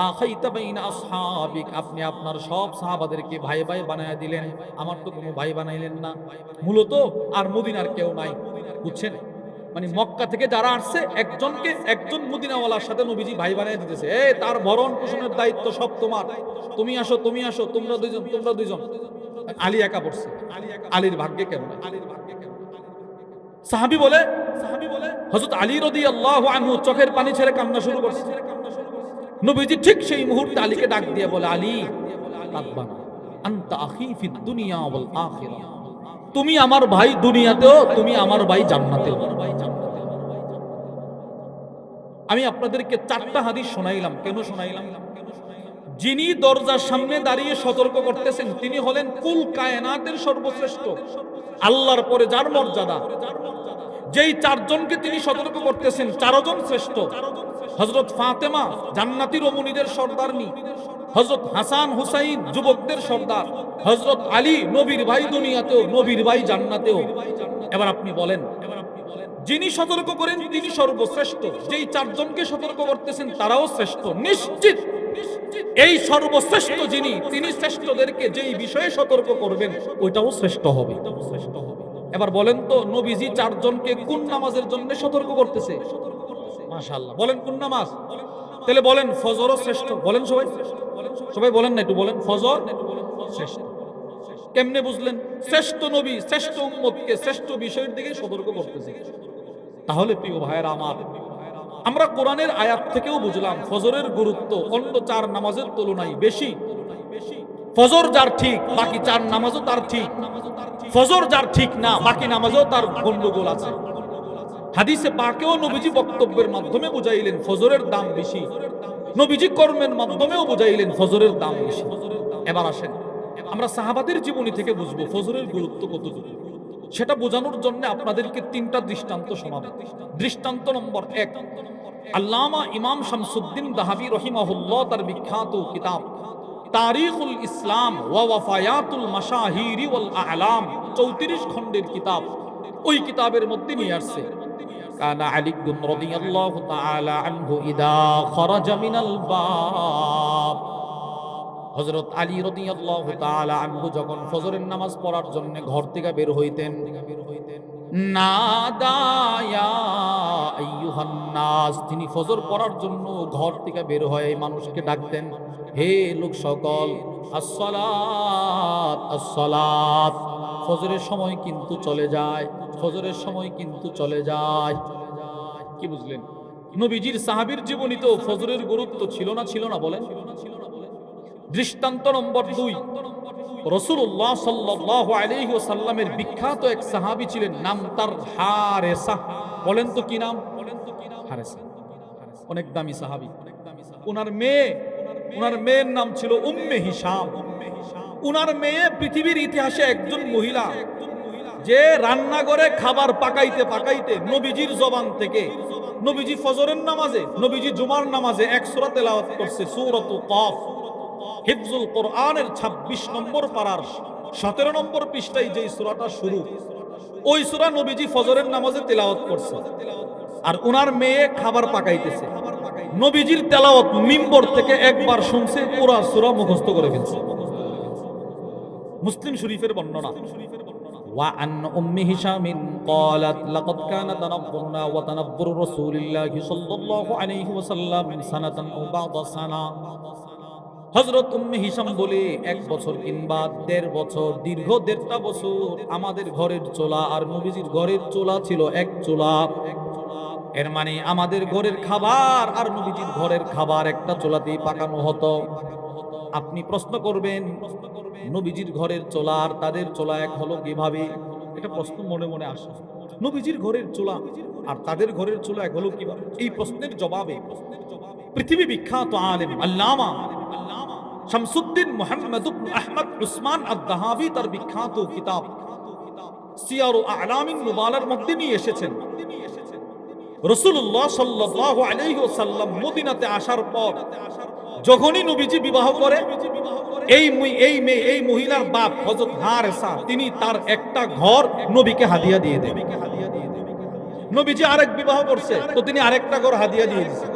আখাইতা বাইনা আসহাবিক, আপনি আপনার সব সাহাবাদেরকে ভাই ভাই বানায়া দিলেন, আমার তো কোনো ভাই বানাইলেন না। মূলত আর মদিনার কেউ নাই, বুঝছেন? মানে মক্কা থেকে যারা আসছে একজন মদিনাওয়ালার সাথে নবীজি ভাই বানিয়ে দিতেছে। তার ভরণ পোষণের দায়িত্ব সব তোমার, তুমি আসো তুমি আসো, তোমরা দুইজন। আলী একা পড়ছে, আলীর ভাগ্যে কেমন? সাহাবী বলে হযরত আলী রাদিয়াল্লাহু আনহু চোখের পানি ছেড়ে কান্না শুরু করছে। নবীজি ঠিক সেই মুহূর্তে আলীকে ডাক দিয়ে বলে, আলী কাঁদবা না, আনতা আখি ফিদ দুনিয়া ওয়াল আখিরাহ, তুমি আমার ভাই দুনিয়াতেও, তুমি আমার ভাই জান্নাতেও। আমি আপনাদেরকে 4টা হাদিস শোনাইলাম। কেন শোনাইলাম? যিনি দরজার সামনে দাঁড়িয়ে সতর্ক করতেছেন তিনি হলেন কুল কায়নাতের সর্বশ্রেষ্ঠ, আল্লাহর পরে যার মর্যাদা। যেই 4 জনকে তিনি সতর্ক করতেছেন 4 জন শ্রেষ্ঠ। হযরত ফাতেমা জান্নাতি রমণীদের সর্দারনি, হযরত হাসান হুসাইন যুবকদের সর্দার, হযরত আলী নবীর ভাই দুনিয়াতেও, নবীর ভাই জান্নাতেও। এবার আপনি বলেন, যিনি সতর্ক করেন তিনি সর্বশ্রেষ্ঠ, যেই 4 জনকে সতর্ক করতেছেন তারাও শ্রেষ্ঠ। নিশ্চিত এই সর্বশ্রেষ্ঠ যিনি, তিনি শ্রেষ্ঠদেরকে যেই বিষয়ে সতর্ক করবেন ওইটাও শ্রেষ্ঠ হবে। এবার বলেন তো নবীজি 4 জনকে কোন নামাজের জন্য সতর্ক করতেছে? মাশাআল্লাহ, বলেন কোন নামাজ? তাহলে বলেন ফজরও শ্রেষ্ঠ। বলেন সবাই, সবাই বলেন না, একটু বলেন ফজর শ্রেষ্ঠ। কেমনে বুঝলেন? শ্রেষ্ঠ নবী শ্রেষ্ঠ উম্মতকে শ্রেষ্ঠ বিষয়ের দিকে সতর্ক করতেছে। তাহলে প্রিয় ভাইয়েরা আমার, আমরা কোরআনের আয়াত থেকেও বুঝলাম ফজরের গুরুত্ব অন্য 4 নামাজের তুলনায় বেশি। ফজর যার ঠিক বাকি 4 নামাজও তার ঠিক, ফজর যার ঠিক না বাকি নামাজেও তার গন্ডগোল আছে। হাদিসে পাকেও নবীজি বক্তব্যের মাধ্যমে বুঝাইলেন ফজরের দাম বেশি, নবীজি কর্মের মাধ্যমেও বুঝাইলেন ফজরের দাম বেশি। এবার আসেন আমরা সাহাবাদের জীবনী থেকে বুঝবো ফজরের গুরুত্ব কতটুকু। সেটা বোঝানোর জন্য আপনাদেরকে 3টা দৃষ্টান্ত শোনাবো। দৃষ্টান্ত নম্বর 1, আল্লামা ইমাম শামসুদ্দিন দাহাবি রহিমাহুল্লাহ তার বিখ্যাত কিতাব তারিখুল ইসলাম ওয়া ওয়াফায়াতুল মাশাহিরি ওয়াল আ'লাম 34 খণ্ডের কিতাব, ওই কিতাবের মধ্যে নিয়ে আসছে কানা আলী রাদিয়াল্লাহু তাআলা আনহু ইদা খারাজা মিনাল বাব, হযরত আলী রাদিয়াল্লাহু তাআলা আনহু যখন ফজরের নামাজ পড়ার জন্য ঘর থেকে বের হইতেন, নাদা ইয়া আইয়ুহান নাস, তিনি ফজর পড়ার জন্য ঘর থেকে বের হয়ে মানুষকে ডাকতেন, হে লোক সকল, আসসালাত আসসালাত, ফজরের সময় কিন্তু চলে যায়, ফজরের সময় কিন্তু চলে যায়। কি বুঝলেন? নবীজির সাহাবীর জীবনীতেও ফজরের গুরুত্ব ছিল না, ছিল না বলেন? দৃষ্টান্ত নম্বর 2, রাসূলুল্লাহ সাল্লাল্লাহু আলাইহি ওয়াসাল্লামের বিখ্যাত এক সাহাবী ছিলেন, নাম তার হারেসা। বলেন তো কি নাম? হারেসা, অনেক দামি সাহাবী। ওনার মেয়ের নাম ছিল উম্মে হিশাম। ওনার মেয়ে পৃথিবীর ইতিহাসে একজন মহিলা যে রান্নাঘরে খাবার পাকাইতে পাকাইতে নবীজির জবান থেকে, নবীজি ফজরের নামাজে, নবীজি জুমার নামাজে এক সূরা তেলাওয়াত করছে, সূরাতুল কাফ। হিফজুল কোরআনের 26 নম্বর পারার 17 নম্বর পৃষ্ঠায় যেই সূরাটা শুরু, ওই সূরা নবীজি ফজরের নামাজে তেলাওয়াত করছে। আর ওনার মেয়ে খাবার পাকাইতেছে, নবীজির তেলাওয়াত মিম্বর থেকে একবার শুনছে, পুরা সূরা মুখস্থ করে ফেলছে। মুসলিম শরীফের বর্ণনা। وعن أم هشام قالت لقد كان تنبرنا وتنبر رسول الله صلى الله عليه وسلم سنة أو بعض سنة। হযরত উম্মে হিশাম বলে 1 বছর কিংবা 1.5 বছর, দীর্ঘ 1.5টা বছর আমাদের ঘরের চুলা আর নবীজির ঘরের চুলা ছিল এক চুলা। এর মানে আমাদের ঘরের খাবার আর নবীজির ঘরের খাবার একটা চুলাতেই পাকানো হতো। আপনি প্রশ্ন করবেন নবীজির ঘরের চুলা আর তাদের চুলা এক হলো কিভাবে? এটা প্রশ্ন মনে মনে আসে। নবীজির ঘরের চুলা আর তাদের ঘরের চুলা এক হলো কিভাবে? এই প্রশ্নের জবাবে পৃথিবী বিখ্যাত আলেম আল্লামা শামসুদ্দিন মুহাম্মদ ইবনে আহমদ উসমান আদ-দাহাবি তার বিখ্যাত কিতাব সিয়ার ও আ'লামিন নুবালার মধ্যে নিয়ে এসেছেন, রাসূলুল্লাহ সাল্লাল্লাহু আলাইহি ওয়াসাল্লাম মদিনাতে আসার পর যখনই নবীজি বিবাহ করে, এই মহিলার বাপ হযরত হারেসা তিনি তার একটা ঘর নবীকে হাদিয়া দিয়ে দেন। নবীজি আরেক বিবাহ করছে তো তিনি আরেকটা ঘর হাদিয়া দিয়ে দিয়েছেন।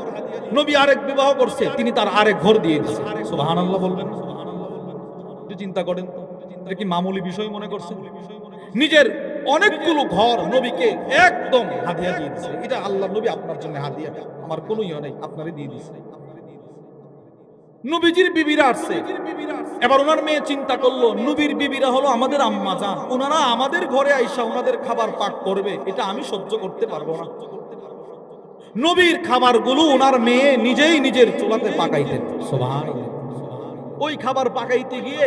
নবী আরেক বিবাহ করছে, তিনি তার আরেক ঘর দিয়ে দিয়েছেন। সুবহানাল্লাহ বলবেন? একটু চিন্তা করেন তো, এটা কি মামুলি বিষয় মনে করছেন? নিজের অনেকগুলো ঘর নবীকে একদম হাদিয়া দিয়ে দিয়েছে। এটা আল্লাহর নবী আপনার জন্য হাদিয়া, আমার কোনো ইয়ে নাই, আপনারই দিয়ে দিয়েছে। নবীজির বিবিরা আসছে, এবার ওনার মেয়ে চিন্তা করলো নবীর বিবিরা হলো আমাদের আম্মা জান, ওনারা আমাদের ঘরে আইসা ওনাদের খাবার পাক করবে, এটা আমি সহ্য করতে পারবো না। নবীর খাবারগুলো ওনার মেয়ে নিজেই নিজের চুলাতে পাকাইতেন। সুবহানাল্লাহ। ওই খাবার পাকাইতে গিয়ে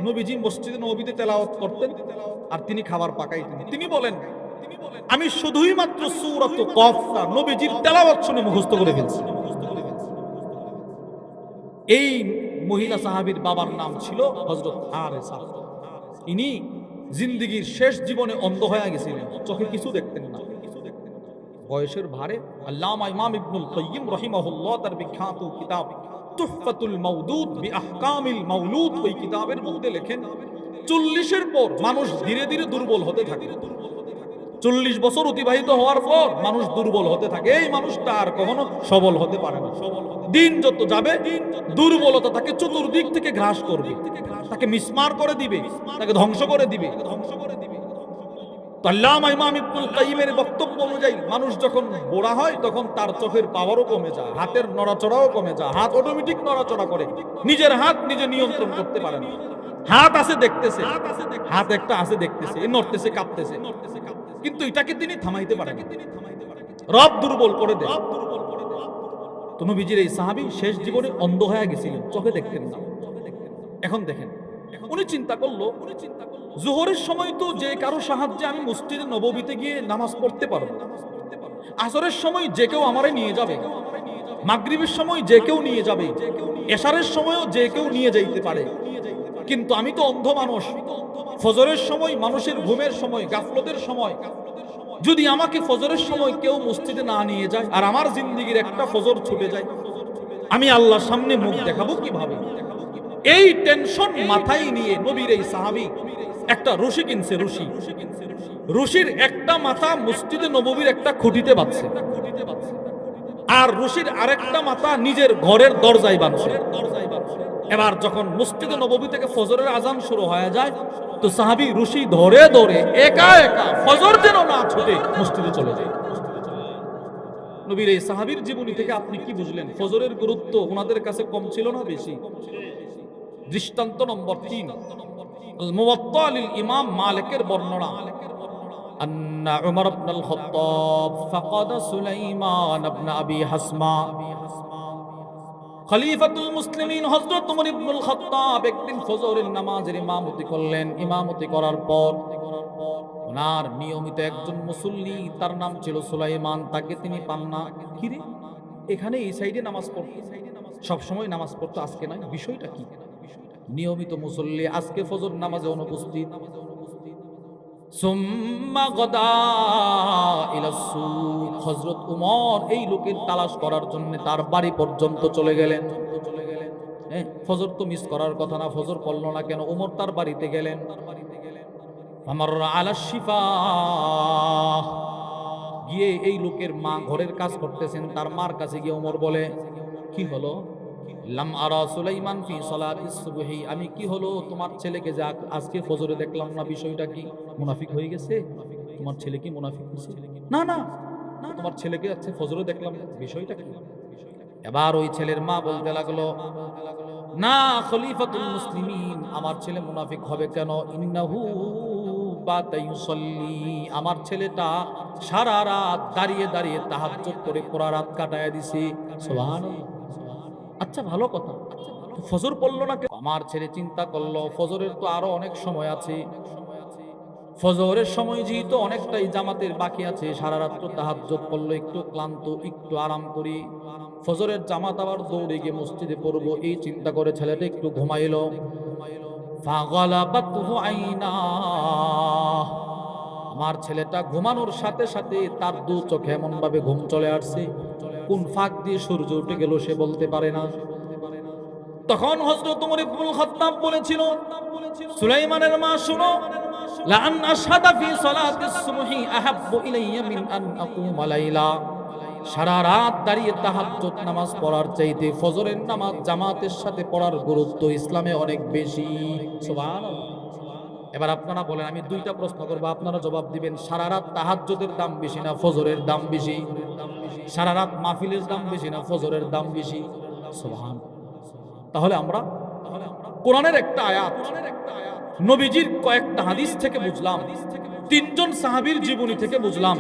নবীজি মসজিদে নববীতে তেলাওয়াত করতেন আর তিনি খাবার পাকাইতেন। তিনি বলেন আমি শুধুই মাত্র সূরাতুল কফটা নবীজির তেলাওয়াত শুনে মুখস্থ করে ফেলছি। এই মহিলা সাহাবীর বাবার নাম ছিল হযরত হারেসা। ইনি জিন্দেগীর শেষ জীবনে অন্ধ হয়ে গেছিলেন, চোখে কিছু দেখতেন না। বয়সের ভারে আল্লামা ইমাম ইবনুল কাইয়্যিম রাহিমাহুল্লাহ তার বিখ্যাত কিতাব তুহফাতুল মাওদুদ বিআহকামিল মাওলুদ ওই কিতাবের মধ্যে লেখেন 40 এর পর মানুষ ধীরে ধীরে দুর্বল হতে থাকে। 40 বছর অতিবাহিত হওয়ার পর মানুষ দুর্বল হতে থাকে। এই মানুষটা আর কখনো সবল হতে পারে না। দিন যত যাবে দুর্বলতা তাকে চতুর্দিক থেকে গ্রাস করবে, তাকে মিসমার করে দিবে, তাকে ধ্বংস করে দিবে। আল্লামা ইমাম ইবনুল কাইয়্যিমের বক্তব্য অনুযায়ী মানুষ যখন বুড়া হয় তখন তার চোখের পাওয়ারও কমে যায়, হাতের নড়াচড়াও কমে যায়, হাত অটোমেটিক নড়াচড়া করে, নিজের হাত নিজে নিয়ন্ত্রণ করতে পারে না। হাত আছে দেখতেছে, হাত একটা আছে দেখতেছে, নড়তেছে কাঁপতেছে, কিন্তু এটাকে তিনি থামাইতে পারেন। রব দুর্বল করে দেয়। তো নবীজির এই সাহাবী শেষ জীবনে অন্ধ হয়ে গেছিলেন, চোখে দেখতেন না। এখন দেখেন, উনি চিন্তা করলো জোহরের সময় তো যে কারো সাহায্যে আমি মসজিদে নববীতে গিয়ে নামাজ পড়তে পারবো, আসরের সময় যে কেউ আমারে নিয়ে যাবে, মাগরিবের সময় যে কেউ নিয়ে যাবে, এশারের সময়ও যে কেউ নিয়ে যাইতে পারে, কিন্তু আমি তো অন্ধ মানুষ। ফজরের সময়, মানুষের ঘুমের সময়, গাফলতের সময়, যদি আমাকে ফজরের সময় কেউ মসজিদে না নিয়ে যায় আর আমার জিন্দেগির একটা ফজর ছুটে যায়, আমি আল্লাহর সামনে মুখ দেখাবো কিভাবে? এই টেনশন মাথায় নিয়ে নবীর এই সাহাবী একটা রশি কিনছে। রশির একটা মাথা মসজিদে নববীর একটা খুঁটিতে বাঁধছে, আর রশির আরেকটা মাথা নিজের ঘরের দরজায় বাঁধছে। এবার যখন মসজিদে নববী থেকে ফজরের আজান শুরু হয়ে যায়, তো সাহাবী রশি ধরে ধরে একা একা ফজর যেন না ছুটে মসজিদে চলে যায়। নবীর এই সাহাবীর জীবনী থেকে আপনি কি বুঝলেন? ফজরের গুরুত্ব ওনাদের কাছে কম ছিল না বেশি? দৃষ্টান্ত নম্বর 3, মুওয়াত্তা লিল ইমাম মালিকের বর্ণনা। আন্না উমর ইবনুল খাত্তাব ফাকাদ সুলাইমান ইবনে আবি হাসমা। খলিফাতুল মুসলিমিন হযরত উমর ইবনুল খাত্তাব একদিন ফজরের নামাজের ইমামতি করলেন। ইমামতি করার পর ওনার নিয়মিত একজন মুসল্লি, তার নাম ছিল সুলাইমান, তাকে তিনি পান না। কিরে, এখানে এই সাইডে নামাজ পড়তো, সব সময় নামাজ পড়তো, আজকে নাই, বিষয়টা কি? নিয়মিত মুসল্লি, আজকে ফজর নামাজে অনুপস্থিত। সুম্মা গদা ইলা সুক। হযরত উমর এই লোকের তালাশ করার জন্য তার বাড়ি পর্যন্ত চলে গেলেন। ফজর তো মিস করার কথা না, ফজর পড়লো না কেন? উমর তার বাড়িতে গেলেন। আমার আলা শিফা, গিয়ে এই লোকের মা ঘরের কাজ করতেছেন, তার মার কাছে গিয়ে উমর বলে, কি হলো? লাম আরা সুলাইমান ফি সালাতিস সুবহি। আমি কি হলো, তোমার ছেলেকে যে আজকে ফজরে দেখলাম না, বিষয়টা কি? মুনাফিক হয়ে গেছে? তোমার ছেলে কি মুনাফিক হয়েছে? না না, তোমার ছেলেকে আজকে ফজরে দেখলাম, বিষয়টা কি? এবার ওই ছেলের মা বলতে লাগলো, না খলিফাতুল মুসলিমিন, আমার ছেলে মুনাফিক হবে কেন? ইন্নাহু বাতা ইউসাল্লি। আমার ছেলেটা সারা রাত দাঁড়িয়ে দাঁড়িয়ে তাহাজ্জুদ করে পুরা রাত কাটায় দিছে। সুবহানাল্লাহ। আচ্ছা, ভালো কথা, ফজর পড়লো না কেন? আমার ছেলে চিন্তা করলো, ফজরের তো আরো অনেক সময় আছে, ফজরের সময় যেহেতু অনেকটাই জামাতের বাকি আছে, সারা রাত্র তাহাজ্জুদ পড়লো, একটু ক্লান্ত, একটু আরাম করি, ফজরের জামাত আবার দৌড়ে গিয়ে মসজিদে পড়বো, এই চিন্তা করে ছেলেটা একটু ঘুমাইলো। ফাগালাবাতহু আইনা। আমার ছেলেটা ঘুমানোর সাথে সাথে তার দু চোখে এমন ভাবে ঘুম চলে আসছে, কোন ফাঁক দিয়ে সূর্য উঠে গেল সে বলতে পারে না। তখন হযরত ওমর ইবনুল খাত্তাব বলেছিল, সুলাইমানের মা শুনো, লা আন আশহাদা ফি সালাতিস সুবহি আহাব্বু ইলাইয়া মিন আন আকুমা লাইলা। সারা রাত দাঁড়িয়ে তাহাজ্জুদ নামাজ পড়ার চাইতে ফজরের নামাজ জামাতের সাথে পড়ার গুরুত্ব ইসলামে অনেক বেশি। সুবহানাল্লাহ। এবার আপনারা বলেন, আমি দুইটা প্রশ্ন করব, আপনারা জবাব দিবেন। সারা রাত তাহাজ্জুদের দাম বেশি না ফজরের দাম বেশি? সারা রাত মাহফিলের দাম বেশি না ফজরের দাম বেশি? সুবহানাল্লাহ। তাহলে আমরা কোরআনের একটা আয়াত, নবীজির কয়েকটা হাদিস থেকে বুঝলাম, 3 জন সাহাবীর জীবনী থেকে বুঝলাম,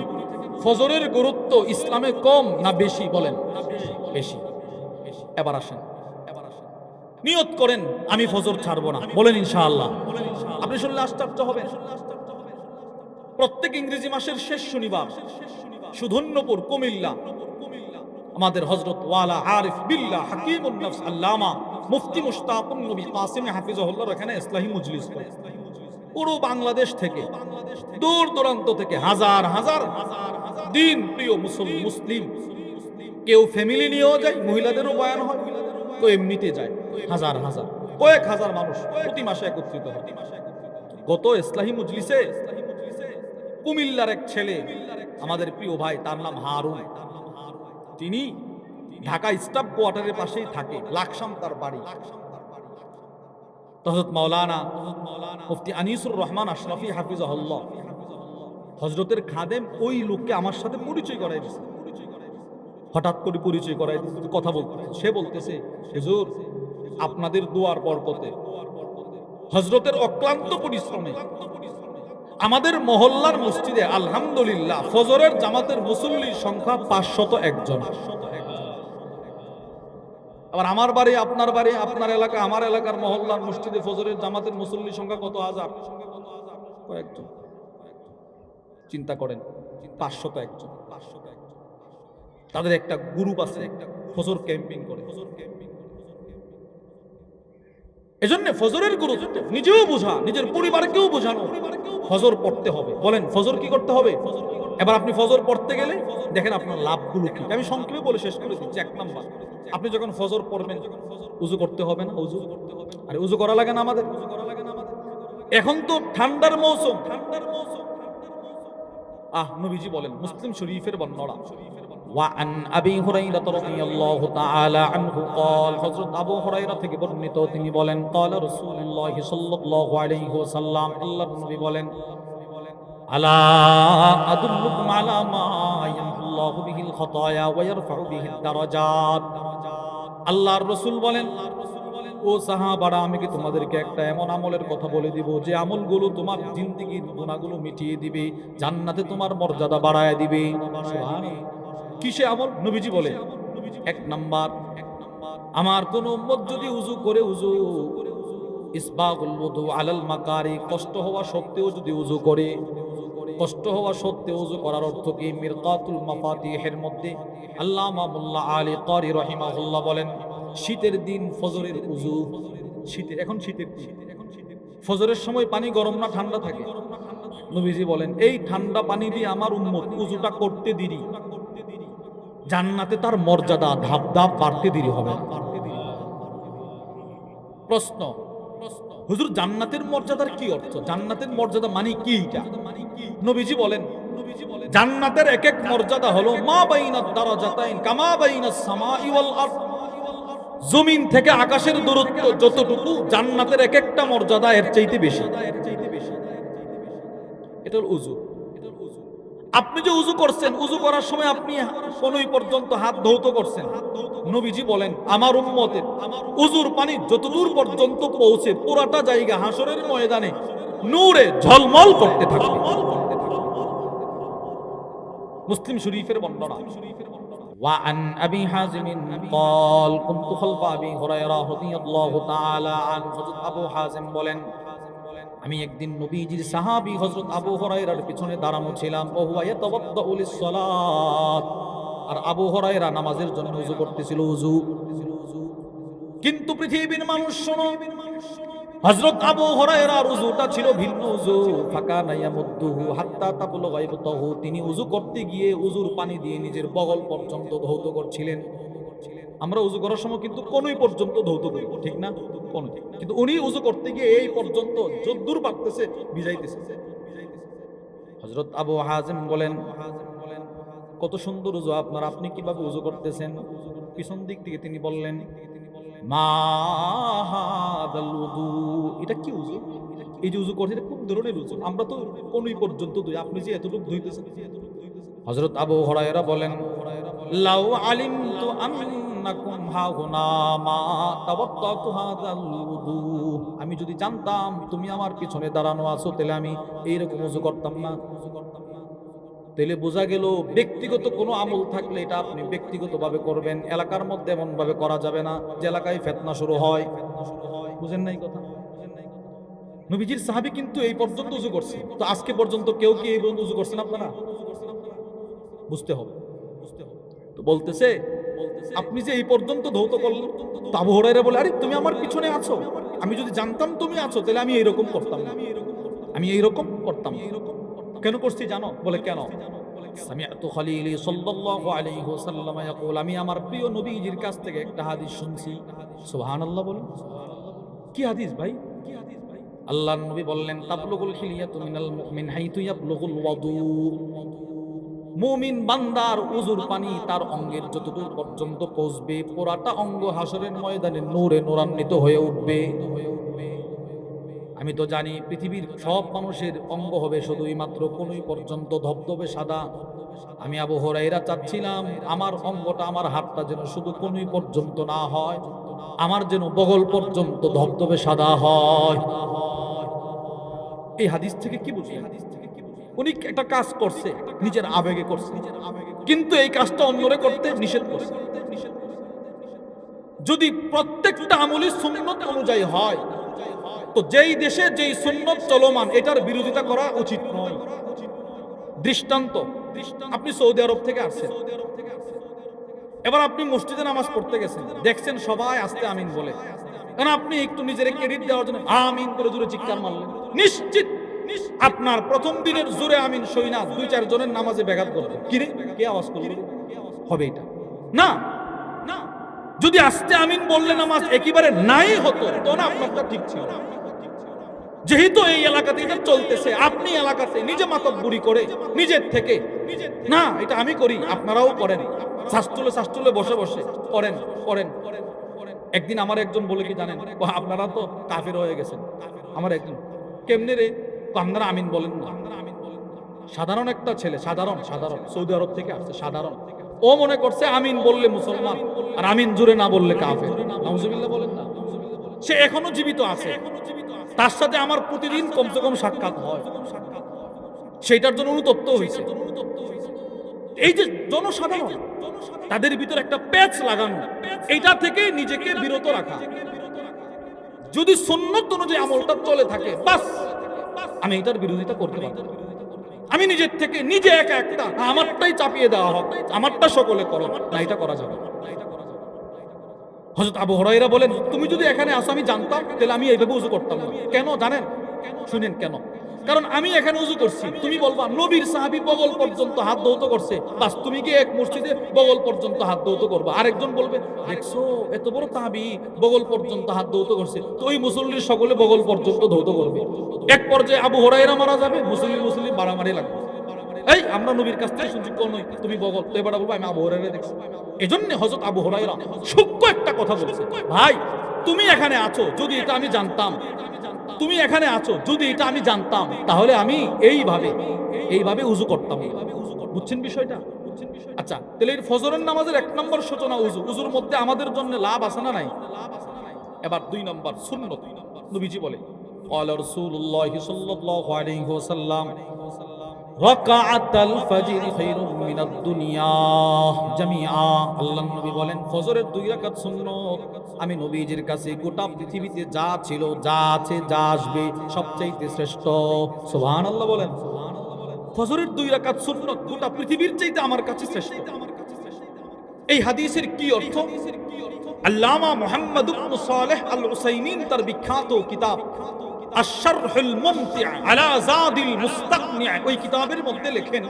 ফজরের গুরুত্ব ইসলামে কম না বেশি? বলেন, বেশি। এবার আসেন, নিয়ত করেন আমি ফজর ছাড়বো না, বলেন ইনশাআল্লাহ। আপনি শুনলে আশ্চর্য হবেন, প্রত্যেক ইংরেজি মাসের শেষ শনিবার সুধন্যপুর কুমিল্লা আমাদের হযরত ওয়ালা আরিফ বিল্লাহ হাকিমুন নফস আল্লামা মুফতি মুশতাকুন নবী কাসিম হাফিজাহুল্লাহ এখানে ইসলাহি মজলিস করে। পুরো বাংলাদেশ থেকে দূর দূরান্ত থেকে হাজার হাজার দিন প্রিয় মুসলিম, কেউ ফ্যামিলি নিয়েও যায়, মহিলাদেরও বয়ান হয়, তো এমনিতে যায় হাজার হাজার কয়েক হাজার মানুষ প্রতি মাসে একত্রিত হয়। গত ইসলাহি মজলিসে কুমিল্লার এক ছেলে, আমাদের প্রিয় ভাই, তার নাম হারুন, তিনি ঢাকা স্টাফ কোয়ার্টারের পাশেই থাকে, লাকসাম তার বাড়ি। হযরত মাওলানা মুফতি আনিসুর রহমান আশরাফি হাফিজাহুল্লাহ হযরতের খাদেম ওই লোককে আমার সাথে পরিচয় করাই দিয়েছে। হঠাৎ করে পরিচয় করাই দিয়েছে, কথা বলতে, সে বলতেছে, হুজুর আপনাদের দোয়ার বরকতে, হযরতের অক্লান্ত পরিশ্রমে আমাদের মহল্লার মসজিদে আলহামদুলিল্লাহ ফজরের জামাতের মুসল্লির সংখ্যা 501 জন। আবার আমার বাড়ি, আপনার বাড়ি, আপনার এলাকা, আমার এলাকার মহল্লার মসজিদে ফজরের জামাতের মুসল্লির সংখ্যা কত হাজার? কয়েকজন। চিন্তা করেন, 501 জন। তাদের একটা গ্রুপ আছে, ফজর ক্যাম্পিং করে। এজন্য ফজরের গুরুত্ব নিজেও বোঝা, নিজের পরিবারকেও বোঝানো, ফজর পড়তে হবে। বলেন ফজর কি করতে হবে? এবার আপনি ফজর পড়তে গেলে দেখেন আপনার লাভগুলো কি। আমি সংক্ষেপে বলে শেষ করে দিচ্ছি। 1 নাম্বার, আপনি যখন ফজর পড়বেন উযু করতে হবে না? উযু, আরে উযু করা লাগে না আমাদের? এখন তো ঠান্ডার মৌসুম। নবীজি বলেন, মুসলিম শরীফের বর্ণনা, وعن أبي هريرة رضي الله تعالى عنه قال حضرت أبو هريرة থেকে বর্ণিত, তিনি বলেন, قال رسول الله صلى الله عليه وسلم, আল্লাহর নবী বলেন, আলা আদুল্লুকুম আলা মা ইয়ামহুল্লাহু বিহিল খাতায়া ওয়া ইয়ারফাউ বিহিদ দারাজাত। আল্লাহর রাসূল বলেন, ও সাহাবারা, আমি কি তোমাদেরকে একটা এমন আমলের কথা বলে দিব যে আমলগুলো তোমার জিন্দেগীর গুনাহগুলো মিটিয়ে দিবে, জান্নাতে তোমার মর্যাদা বাড়ায় দিবে। সুবহানাল্লাহ। কিসে আমল? নবীজি বলে, 1 নাম্বার, আমার কোন উম্মত যদি উযু করে, উযু ইসবাগুল wudu আলাল মাকারি, কষ্ট হওয়া সত্ত্বেও যদি উযু করে, কষ্ট হওয়া সত্ত্বেও উযু করার অর্থ কি? মিরকাতুল মাফাতিহের মধ্যে আল্লামা মোল্লা আলী কারি রাহিমাহুল্লাহ বলেন, শীতের দিন ফজরের উযু, এখন শীতের দিন, ফজরের সময় পানি গরম না ঠান্ডা থাকে? নবীজি বলেন, এই ঠান্ডা পানি দিয়ে আমার উম্মত উযুটা করতে দেরি, জান্নাতে তার মর্যাদা ধাপ ধাপ বাড়তে দেরি হবে। প্রশ্ন, হুজুর জান্নাতের মর্যাদার কি অর্থ? জান্নাতের মর্যাদা মানে কি? এটা নবীজি বলেন, জান্নাতের এক এক মর্যাদা হলো মা বাইনাদ দারাজাতাইন কামা বাইনাস সামাই ওয়াল আরদ, জমিন থেকে আকাশের দূরত্ব যতটুকু, জান্নাতের এক একটা মর্যাদা এর চাইতে বেশি। এটা হলো উযু। আপনি যে উযু করছেন, উযু করার সময় আপনি কোনই পর্যন্ত হাত ধৌত করছেন, নবীজি বলেন আমার উম্মতের উযুর পানি যতদূর পর্যন্ত পৌঁছে পুরাটা জায়গা হাসরের ময়দানে নূরে ঝলমল করতে থাকবে। মুসলিম শরীফের বর্ণনা, وعن أبي حازم قال كنت خلف أبي هريرة رضي الله تعالى عنه, আবু হাজিম বলেন, আমি একদিন নবীজির সাহাবী হযরত আবু হুরায়রার পিছনে দাঁড়ানো ছিলাম। ও হুয়া ইয়াতাওয়াদ্দাউ লিস-সালাত, আর আবু হুরায়রা নামাজের জন্য ওযু করতেছিল। ওযু কিন্তু পৃথিবীর মানুষ শোনো, হযরত আবু হুরায়রার ওযুটা ছিল ভিন্ন ওযু। ফাকানা ইয়ামুদ্দুহু হাত্তা তাবলুগা ইবতাহু, তিনি ওযু করতে গিয়ে ওযুর পানি দিয়ে নিজের বগল পর্যন্ত ধৌত করছিলেন। আমরা ওযু করার সময় কিন্তু কোনই পর্যন্ত ধৌত করি, ঠিক না? কোনই, কিন্তু উনি ওযু করতে গিয়ে এই পর্যন্ত যদ্দূর পারতেছে ভিজাইতেছে। হযরত আবু হাজিম বলেন, কত সুন্দর ওযু আপনার, আপনি কিভাবে ওযু করতেছেন? পিছন দিক থেকে তিনি বললেন, মা হাদাল ওযু, এটা কি ওযু? এই যে ওযু করতে, এটা কোন ধরনের ওযু? আমরা তো কোনই পর্যন্ত ধুই, আপনি যে এতটুকু ধুইতেছেন। হযরত আবু হুরায়রা বলেন, লাউ আলিমতু আন্নাকুম হাহুনা মা তাওয়াদ্দাতু হাযাল ওযু, আমি যদি জানতাম তুমি আমার পিছনে দাঁড়ানো আছো, তাহলে আমি এইরকম ওযু করতাম না। তাহলে বোঝা গেল ব্যক্তিগত কোনো আমল থাকলে এটা আপনি ব্যক্তিগতভাবে করবেন, এলাকার মধ্যে এমন ভাবে করা যাবে না যে এলাকায় ফিতনা শুরু হয়। বুঝেন নাই কথা? নবীজির সাহাবী কিন্তু এই পর্যন্ত উযু করছে, তো আজকে পর্যন্ত কেউ কি এই পর্যন্ত উযু করছেন আপনারা? বুঝতে হবে। তো বলতেছে আপনি যে এই পর্যন্ত ধৌত করলেন, তো আবু হুরায়রা বলে, আরে তুমি আমার পিছনে আছো, আমি যদি জানতাম তুমি আছো তাহলে আমি এইরকম করতাম না, আমি এইরকম করতাম। কেন করছি জানো? বলে কেন? সামিআতু খলিলি সাল্লাল্লাহু আলাইহি ওয়াসাল্লাম ইয়াকুল, আমি আমার প্রিয় নবীজির কাছ থেকে একটা হাদিস শুনছি। সুবহানাল্লাহ বলুন। কি হাদিস ভাই? আল্লাহর নবী বললেন, তাবলুগুল হিলিয়াতু মিনাল মুমিন হাইতু ইয়াবলুগুল ওয়াদু। মুমিন বান্দার উজুর পানি তার অঙ্গের যতদূর পর্যন্ত পৌঁছবে, পুরাটা অঙ্গ হাসরের ময়দানে নূরে নূরান্বিত হয়ে উঠবে। আমি তো জানি পৃথিবীর সব মানুষের অঙ্গ হবে শুধুই মাত্র কোনই পর্যন্ত ধবধবে সাদা। আমি আবু হুরায়রা চাচ্ছিলাম আমার অঙ্গটা, আমার হাতটা যেন শুধু কোনই পর্যন্ত না হয়, আমার যেন বগল পর্যন্ত ধবধবে সাদা হয়। এই হাদিস থেকে কি বুঝলেন? উনি একটা কাজ করছে, নিজের আবেগে করছে, কিন্তু এই কাজটা অন্যরে করতে নিষেধ করছে। যদি প্রত্যেকটা আমলি সুন্নত অনুযায়ী হয়, তো যেই দেশে যেই সুন্নত চলমান এটার বিরোধিতা করা উচিত নয়। দৃষ্টান্ত, আপনি সৌদি আরব থেকে আসছেন, এবার আপনি মসজিদে নামাজ পড়তে গেছেন, দেখছেন সবাই আস্তে আমিন বলে, কারণ আপনি একটু নিজের ক্রেডিট দেওয়ার জন্য আমিন করে জোরে চিৎকার মারলেন, নিশ্চিত আপনার প্রথম দিনের জোরে আমিন সই না, 2-4 জনের নামাজে ব্যাঘাত করবে। কিরে কে আওয়াজ করবে? হবে এটা না। যদি আস্তে আমিন বললে নামাজ একেবারে নাই হতো, তো না আপনারটা ঠিক ছিল। যেহেতু এই এলাকাতে এটা চলতেছে, আপনি এলাকাতে নিজে মাতব্বরি করে নিজের থেকে, না এটা আমি করি আপনারাও করেন, শাস্তুলে বসে বসে করেন করেন। একদিন আমার একজন বলে কি জানেন, আপনারা তো কাফের হয়ে গেছেন। আমার একজন, কেমনে রে? আপনারা আমিন বলেন না। সাধারণ একটা ছেলে, সাধারণ সৌদি আরব থেকে আসছে, সাধারণ, ও মনে করছে আমিন বললে মুসলমান, আর আমিন জুড়ে না বললে কাফের। নাউজুবিল্লাহ বলেন না। সে এখনো জীবিত আছে, তার সাথে আমার প্রতিদিন কমসে কম সাক্ষাৎ হয়, সেইটার জন্য অনুতপ্ত হয়েছে। এই যে জনসাধারণ, তাদের ভিতর একটা প্যাচ লাগানো, এইটা থেকে নিজেকে বিরত রাখা। যদি সুন্নত অনুযায়ী আমলটা চলে থাকে, বাস আমি এটার বিরোধিতা করতে পারবো। আমি নিজের থেকে নিজে একা একটা আমারটাই চাপিয়ে দেওয়া হোক, আমারটা সকলে করো না, এটা করা যাবে। হযরত আবু হুরায়রা বলেন, তুমি যদি এখানে আসো আমি জানতাম তাহলে আমি এইভাবে উযু করতাম না। কেন জানেন? শুনেন কেন। কারণ আমি এখানে উযু করছি, তুমি বলবা নবীর সাহাবী বগল পর্যন্ত হাত ধৌত করছে, বাস তুমি কি এক মসজিদে বগল পর্যন্ত হাত ধৌত করবা। আরেকজন বলবে, দেখছো এত বড় তাহাবী বগল পর্যন্ত হাত ধৌত করছে, তো ওই মুসল্লির সকলে বগল পর্যন্ত ধৌত করবে। এক পর্যায়ে আবু হুরায়রা মারা যাবে, মুসল্লি মারামারি লাগবে। এই আমরা নবীর কাছ থেকে শুনছি কোন তুমি বগল, তো এবার বলবো আমি আবু হুরায়রা দেখছি। এজন্য হযরত আবু হুরায়রা সূক্ষ্ম একটা কথা বলছে, ভাই তুমি এখানে আছো, যদি এটা আমি জানতাম, তুমি এখানে আছো যদি এটা আমি জানতাম, তাহলে আমি এইভাবে উযু করতাম। বুঝছেন বিষয়টা? আচ্ছা, তাহলে এই ফজরের নামাজের 1 নম্বর সূচনা উযু। উযুর মধ্যে আমাদের জন্য লাভ আছে না নাই? এবার 2 নম্বর সুন্নত। নবীজি বলে, ক্বালা রাসূলুল্লাহ সাল্লাল্লাহু আলাইহি ওয়াসাল্লাম, রাকাআতাল ফাজর খায়রুম মিনাদ দুনিয়া জামিআ। আল্লাহর নবী বলেন, ফজরের 2 রাকাত সুন্নত আমি নবীজির কাছে গোটা পৃথিবীতে যা ছিল, যা আছে, যা আসবে সবচাইতে শ্রেষ্ঠ। সুবহানাল্লাহ বলেন। ফজরের 2 রাকাত সুন্নত গোটা পৃথিবীর চাইতে আমার কাছে শ্রেষ্ঠ। এই হাদিসের কি অর্থ? আল্লামা মুহাম্মদ ইবনে সালেহ আল উসাইমিন তার বিখ্যাত কিতাব আশ-শারহুল মুমতি' আলা যাদিল মুস্তাকনি' ওই কিতাবের মধ্যে লেখেন,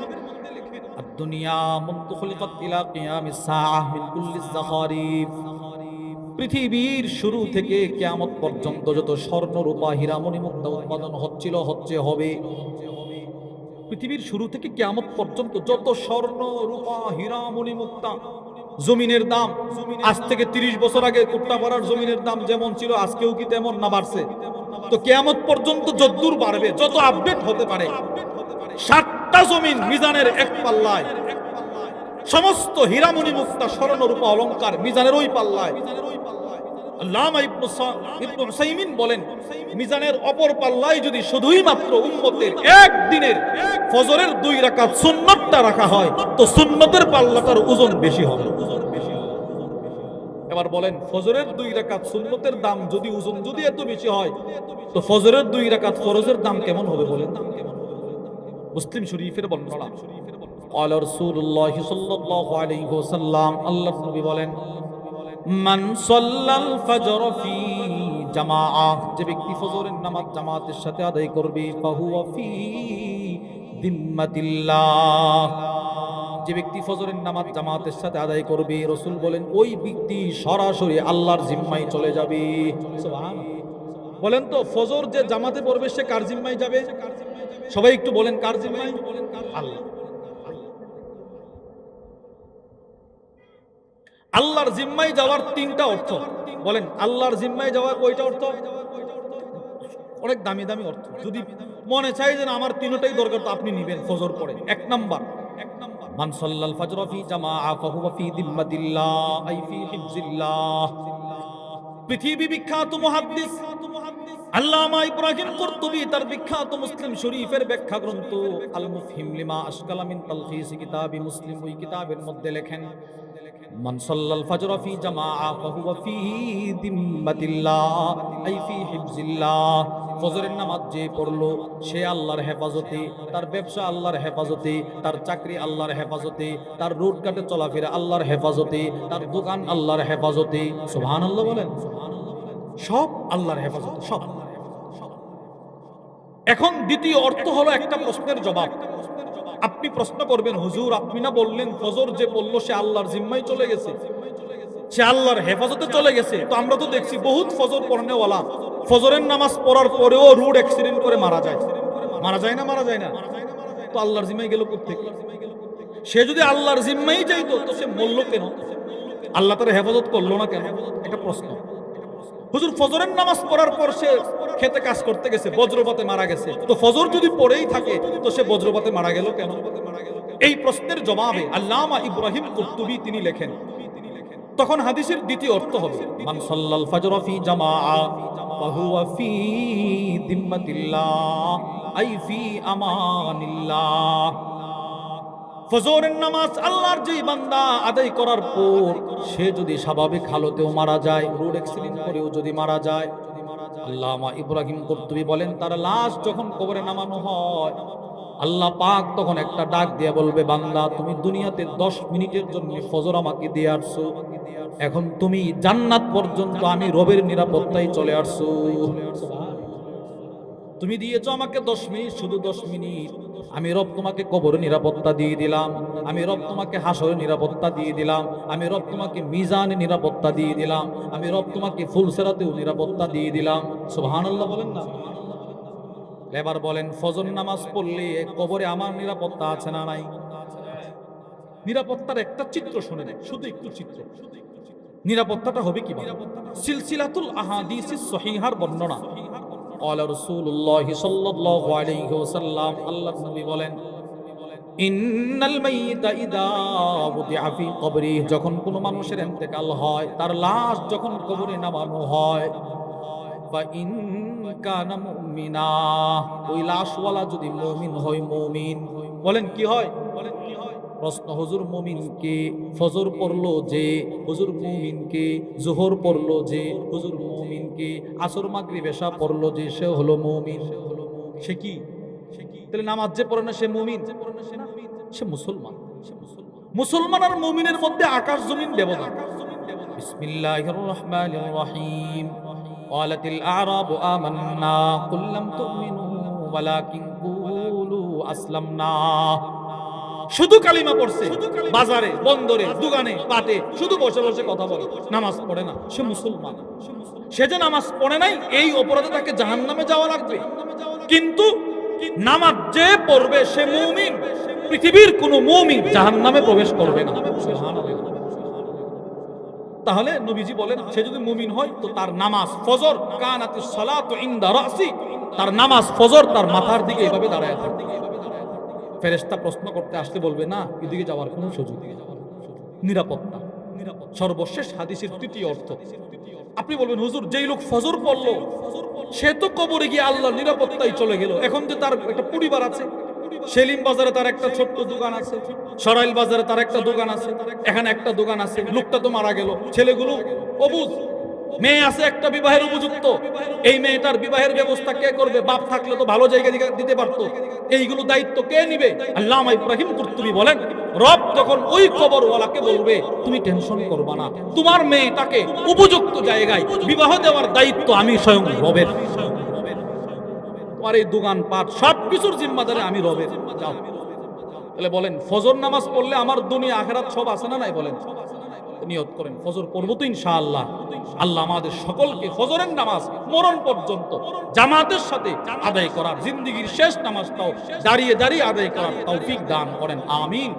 আদ-দুনিয়া মুনযু খুলিকাত ইলা কিয়ামিস সাআহ মিন কুল্লি যাখারিফ। পৃথিবীর শুরু থেকে কিয়ামত পর্যন্ত যত স্বর্ণ রূপা হীরা মণি মুক্তা উৎপাদন হচ্ছিল, হচ্ছে, হবে, পৃথিবীর শুরু থেকে কিয়ামত পর্যন্ত যত স্বর্ণ রূপা হীরা মণি মুক্তা, জমিনের দাম আজ থেকে 30 বছর আগে কুট্টাপাড়ার জমিনের দাম যেমন ছিল আজকেও কি তেমন না বাড়ছে? তো কিয়ামত পর্যন্ত যতদূর বাড়বে, যত আপডেট হতে পারে, 7টা জমিন মিজানের এক পাল্লায়, সমস্ত হীরামণি মুক্তা স্বর্ণ রূপা অলংকার মিজানের ওই পাল্লায়। আল্লামা ইবনে উসাইমিন বলেন, মিজানের অপর পাল্লায় যদি শুধুই মাত্র উম্মতের একদিনের ফজরের 2 রাকাত সুন্নতটা রাখা হয়, তো সুন্নতের পাল্লাটার ওজন বেশি হবে। এবার বলেন ফজরের 2 রাকাত সুন্নতের দাম যদি ওজন যদি এত বেশি হয় তো ফজরের 2 রাকাত ফরজের দাম কেমন হবে বলেন? মুসলিম শরীফের বর্ণনা قال رسول الله صلى الله عليه وسلم আল্লাহর নবী বলেন মান সাল্লাল ফজর ফি জামাআহ যে ব্যক্তি ফজরের নামাজ জামাতের সাথে আদায় করবে ফাহুয়া ফি দিম্মাতিল্লাহ যে ব্যক্তি ফজরের নামাজ জামাতের সাথে আদায় করবে রাসূল বলেন ওই ব্যক্তি সরাসরি আল্লাহর জিম্মায় চলে যাবে। সুবহানাল্লাহ। বলেন তো ফজর যে জামাতে পড়বে সে কার জিম্মায় যাবে? সবাই একটু বলেন কার জিম্মায়? আল্লাহ। আল্লাহর জিম্মায় যাওয়ার 3টা অর্থ বলেন। আল্লাহর জিম্মায় যাওয়ার কয়টা অর্থ? অনেক দামি দামি অর্থ। যদি মনে চাই যে আমার 3টাই দরকার তো আপনি নেবেন ফজর পড়ে। 1 নাম্বার মান সাল্লাল ফজর ফি জামাআ ফাহুয়া ফি দিম্মাতিল্লাহ আই ফি হিফজিল্লাহ। পৃথিবী বিখ্যাত মুহাদ্দিস আল্লামা ইব্রাহিম কুরতুবী তার বিখ্যাত মুসলিম শরীফের ব্যাখ্যা গ্রন্থ আল মুফহিম লিমা আশকালা মিন তালখিস কিতাবি মুসলিম ওই কিতাবের মধ্যে লেখেন মান সাল্লাল ফজর ফি জামাআ ফাহুয়া ফি দিম্মাতিল্লাহ আই ফি হিফজিল্লাহ। ফজরের নামাজ যে পড়লো সে আল্লাহর হেফাজতে, তার ব্যবসা আল্লাহর হেফাজতে, তার চাকরি আল্লাহর হেফাজতে, তার রোড ঘাটে চলাফেরা আল্লাহর হেফাজতে, তার দোকান আল্লাহর হেফাজতে। সুবহানাল্লাহ বলেন। সব আল্লাহর হেফাজতে, সব। এখন দ্বিতীয় অর্থ হলো একটা প্রশ্নের জবাব। আপনি প্রশ্ন করবেন হুজুর আপনি না বললেন ফজর যে পড়লো সে আল্লাহর জিম্মায় চলে গেছে, সে আল্লাহর হেফাজতে চলে গেছে। তো আমরা তো দেখছি বহুত ফজর পড়নেওয়ালা ফজরের নামাজ পড়ার পরেও রোড অ্যাক্সিডেন্ট করে মারা যায়। মারা যায় না? মারা যায় না? তো আল্লাহর জিম্মায় গেল কোত্থেকে? সে যদি আল্লাহর জিম্মায় যাইতো তো সে মরলো কেন? আল্লাহ তার হেফাজত করলো না কেন? এটা প্রশ্ন। হুজুর ফজরের নামাজ পড়ার পর সে খেতে কাজ করতে গেছে, বজ্রপাতে মারা গেছে। তো ফজর যদি পড়েই থাকে তো সে বজ্রপাতে মারা গেল কেন? এই প্রশ্নের জবাবে আল্লামা ইব্রাহিম কুরতুবী তিনি লেখেন তখন হাদিসের দ্বিতীয় অর্থ হবে মান সাল্লাল ফজর ফি জামাআ ফাহুয়া ফি দিম্মাতিল্লাহ আই ফি আমানিল্লাহ। ফজরের নামাজ আল্লাহর যেই বান্দা আদায় করার পর সে যদি স্বাভাবিক হালতেও মারা যায়, রোড অ্যাক্সিডেন্ট করেও যদি মারা যায়, আল্লামা ইব্রাহিম কুরতুবী বলেন তার লাশ যখন কবরে নামানো হয় আল্লাহ পাক তখন একটা ডাক দিয়ে বলবে বান্দা তুমি দুনিয়াতে 10 মিনিটের জন্য ফজর আমাকে দিয়ে আসছো, এখন তুমি জান্নাত পর্যন্ত আমি রবের নিরাপত্তায় চলে আসছো। তুমি দিয়েছো আমাকে 10 মিনিট, শুধু 10 মিনিট, আমি রব তোমাকে কবরের নিরাপত্তা দিয়ে দিলাম, আমি রব তোমাকে হাসরের নিরাপত্তা দিয়ে দিলাম, আমি রব তোমাকে মিজানে নিরাপত্তা দিয়ে দিলাম, আমি রব তোমাকে ফুলসেরাতেও নিরাপত্তা দিয়ে দিলাম। সুবহানাল্লাহ বলেন না? এবার বলেন ফজর নামাজ পড়লে কবরে আমার নিরাপত্তা আছে না নাই? নিরাপত্তার একটা চিত্র শুনেন, শুধু একটু চিত্র। নিরাপত্তাটা হবে কিভাবে? সিলসিলাতুল আহাদিসিস সহিহার বর্ণনা قال رسول الله صلى الله عليه وسلم আল্লাহর নবী বলেন ইন্নাল মাইয়িতা ইযা বুদিআ ফি কবরি যখন কোন মানুষের ইন্তেকাল হয়, তার লাশ যখন কবরে নামানো হয়, ফা ইন কানা মুমিনা ওই লাশওয়ালা যদি মুমিন হয়, মুমিন বলেন কি হয়? বলেন কি হয়? প্রশ্ন হুজুর মুমিনকে ফজর পড়লো যে, হুজুর মুমিনকে যোহর পড়লো যে, হুজুর মুমিনকে আসর মাগরিব এশা পড়লো যে, সে হলো মুমিন। সে কি? তাহলে নামাজ যে পড়ে না সে মুমিন? সে মুসলমান। মুসলমান আর মুমিনের মধ্যে আকাশ জমিন ব্যবধান। বিসমিল্লাহির রহমানির রহিম ক্বালাতিল আ'রাবু আমান্না কুল লাম তুমিনু ওয়ালাকিন কুলু আসলামনা। শুধু কালিমা পড়ছে, বাজারে বন্দরে দোকানে পাটে শুধু বসে বসে কথা বলে, নামাজ পড়ে না, সে মুসলমান। সে যে নামাজ পড়ে নাই এই অপরাধে তাকে জাহান্নামে যাওয়া লাগবে। কিন্তু নামাজ যে পড়বে সে মুমিন, পৃথিবীর কোন মুমিন জাহান্নামে প্রবেশ করবে না। তাহলে নবীজি বলেন সে যদি মুমিন হয় তো তার নামাজ ফজর কানাতিস সালাতু ইনদা রাসি, তার নামাজ ফজর তার মাথার দিকে এভাবে দাঁড়ায় থাকে। ফেরেশতা প্রশ্ন করতে আসতে বলবে না এদিকে যাওয়ার কোনো সুযোগ নেই। নিরাপত্তা। সর্বশেষ হাদিসের তৃতীয় অর্থ, আপনি বলবেন হুজুর যেই লোক ফজর পড়লো সে তো কবরে গিয়ে আল্লাহর নিরাপত্তায় চলে গেল, এখন যে তার একটা পরিবার আছে সেলিম বাজারে তার একটা ছোট্ট দোকান আছে, সরাইল বাজারে তার একটা দোকান আছে, এখানে একটা দোকান আছে। লোকটা তো মারা গেল, ছেলেগুলো অবুঝ, মেয়ে আছে একটা বিবাহের উপযুক্ত, এই মেয়েটার বিবাহের ব্যবস্থা কে করবে? বাপ থাকলে তো ভালো জায়গা দিতে পারতো। এইগুলো দায়িত্ব কে নিবে? আল্লামা ইব্রাহিম কুরতুবী বলেন, রব তখন ওই কবরওয়ালাকে বলবে, তুমি টেনশন করবা না, তোমার মেয়েটাকে উপযুক্ত জায়গায় বিবাহ দেওয়ার দায়িত্ব আমি স্বয়ং রবের। তোমার এই দোকান পাট সবকিছুর জিম্মাদারি আমি রবের। যাও। তাহলে বলেন, ফজর নামাজ পড়লে আমার দুনিয়া আখিরাত সব আছে না নাই? বলেন, নিয়ত করেন ফজর পড়বো তো ইনশাআল্লাহ। আল্লাহ আমাদের সকলকে ফজরের নামাজ মরণ পর্যন্ত জামাতের সাথে আদায় করার, জিন্দেগীর শেষ নামাজটাও দাঁড়িয়ে দাঁড়িয়ে আদায় করার তৌফিক দান করেন, আমিন।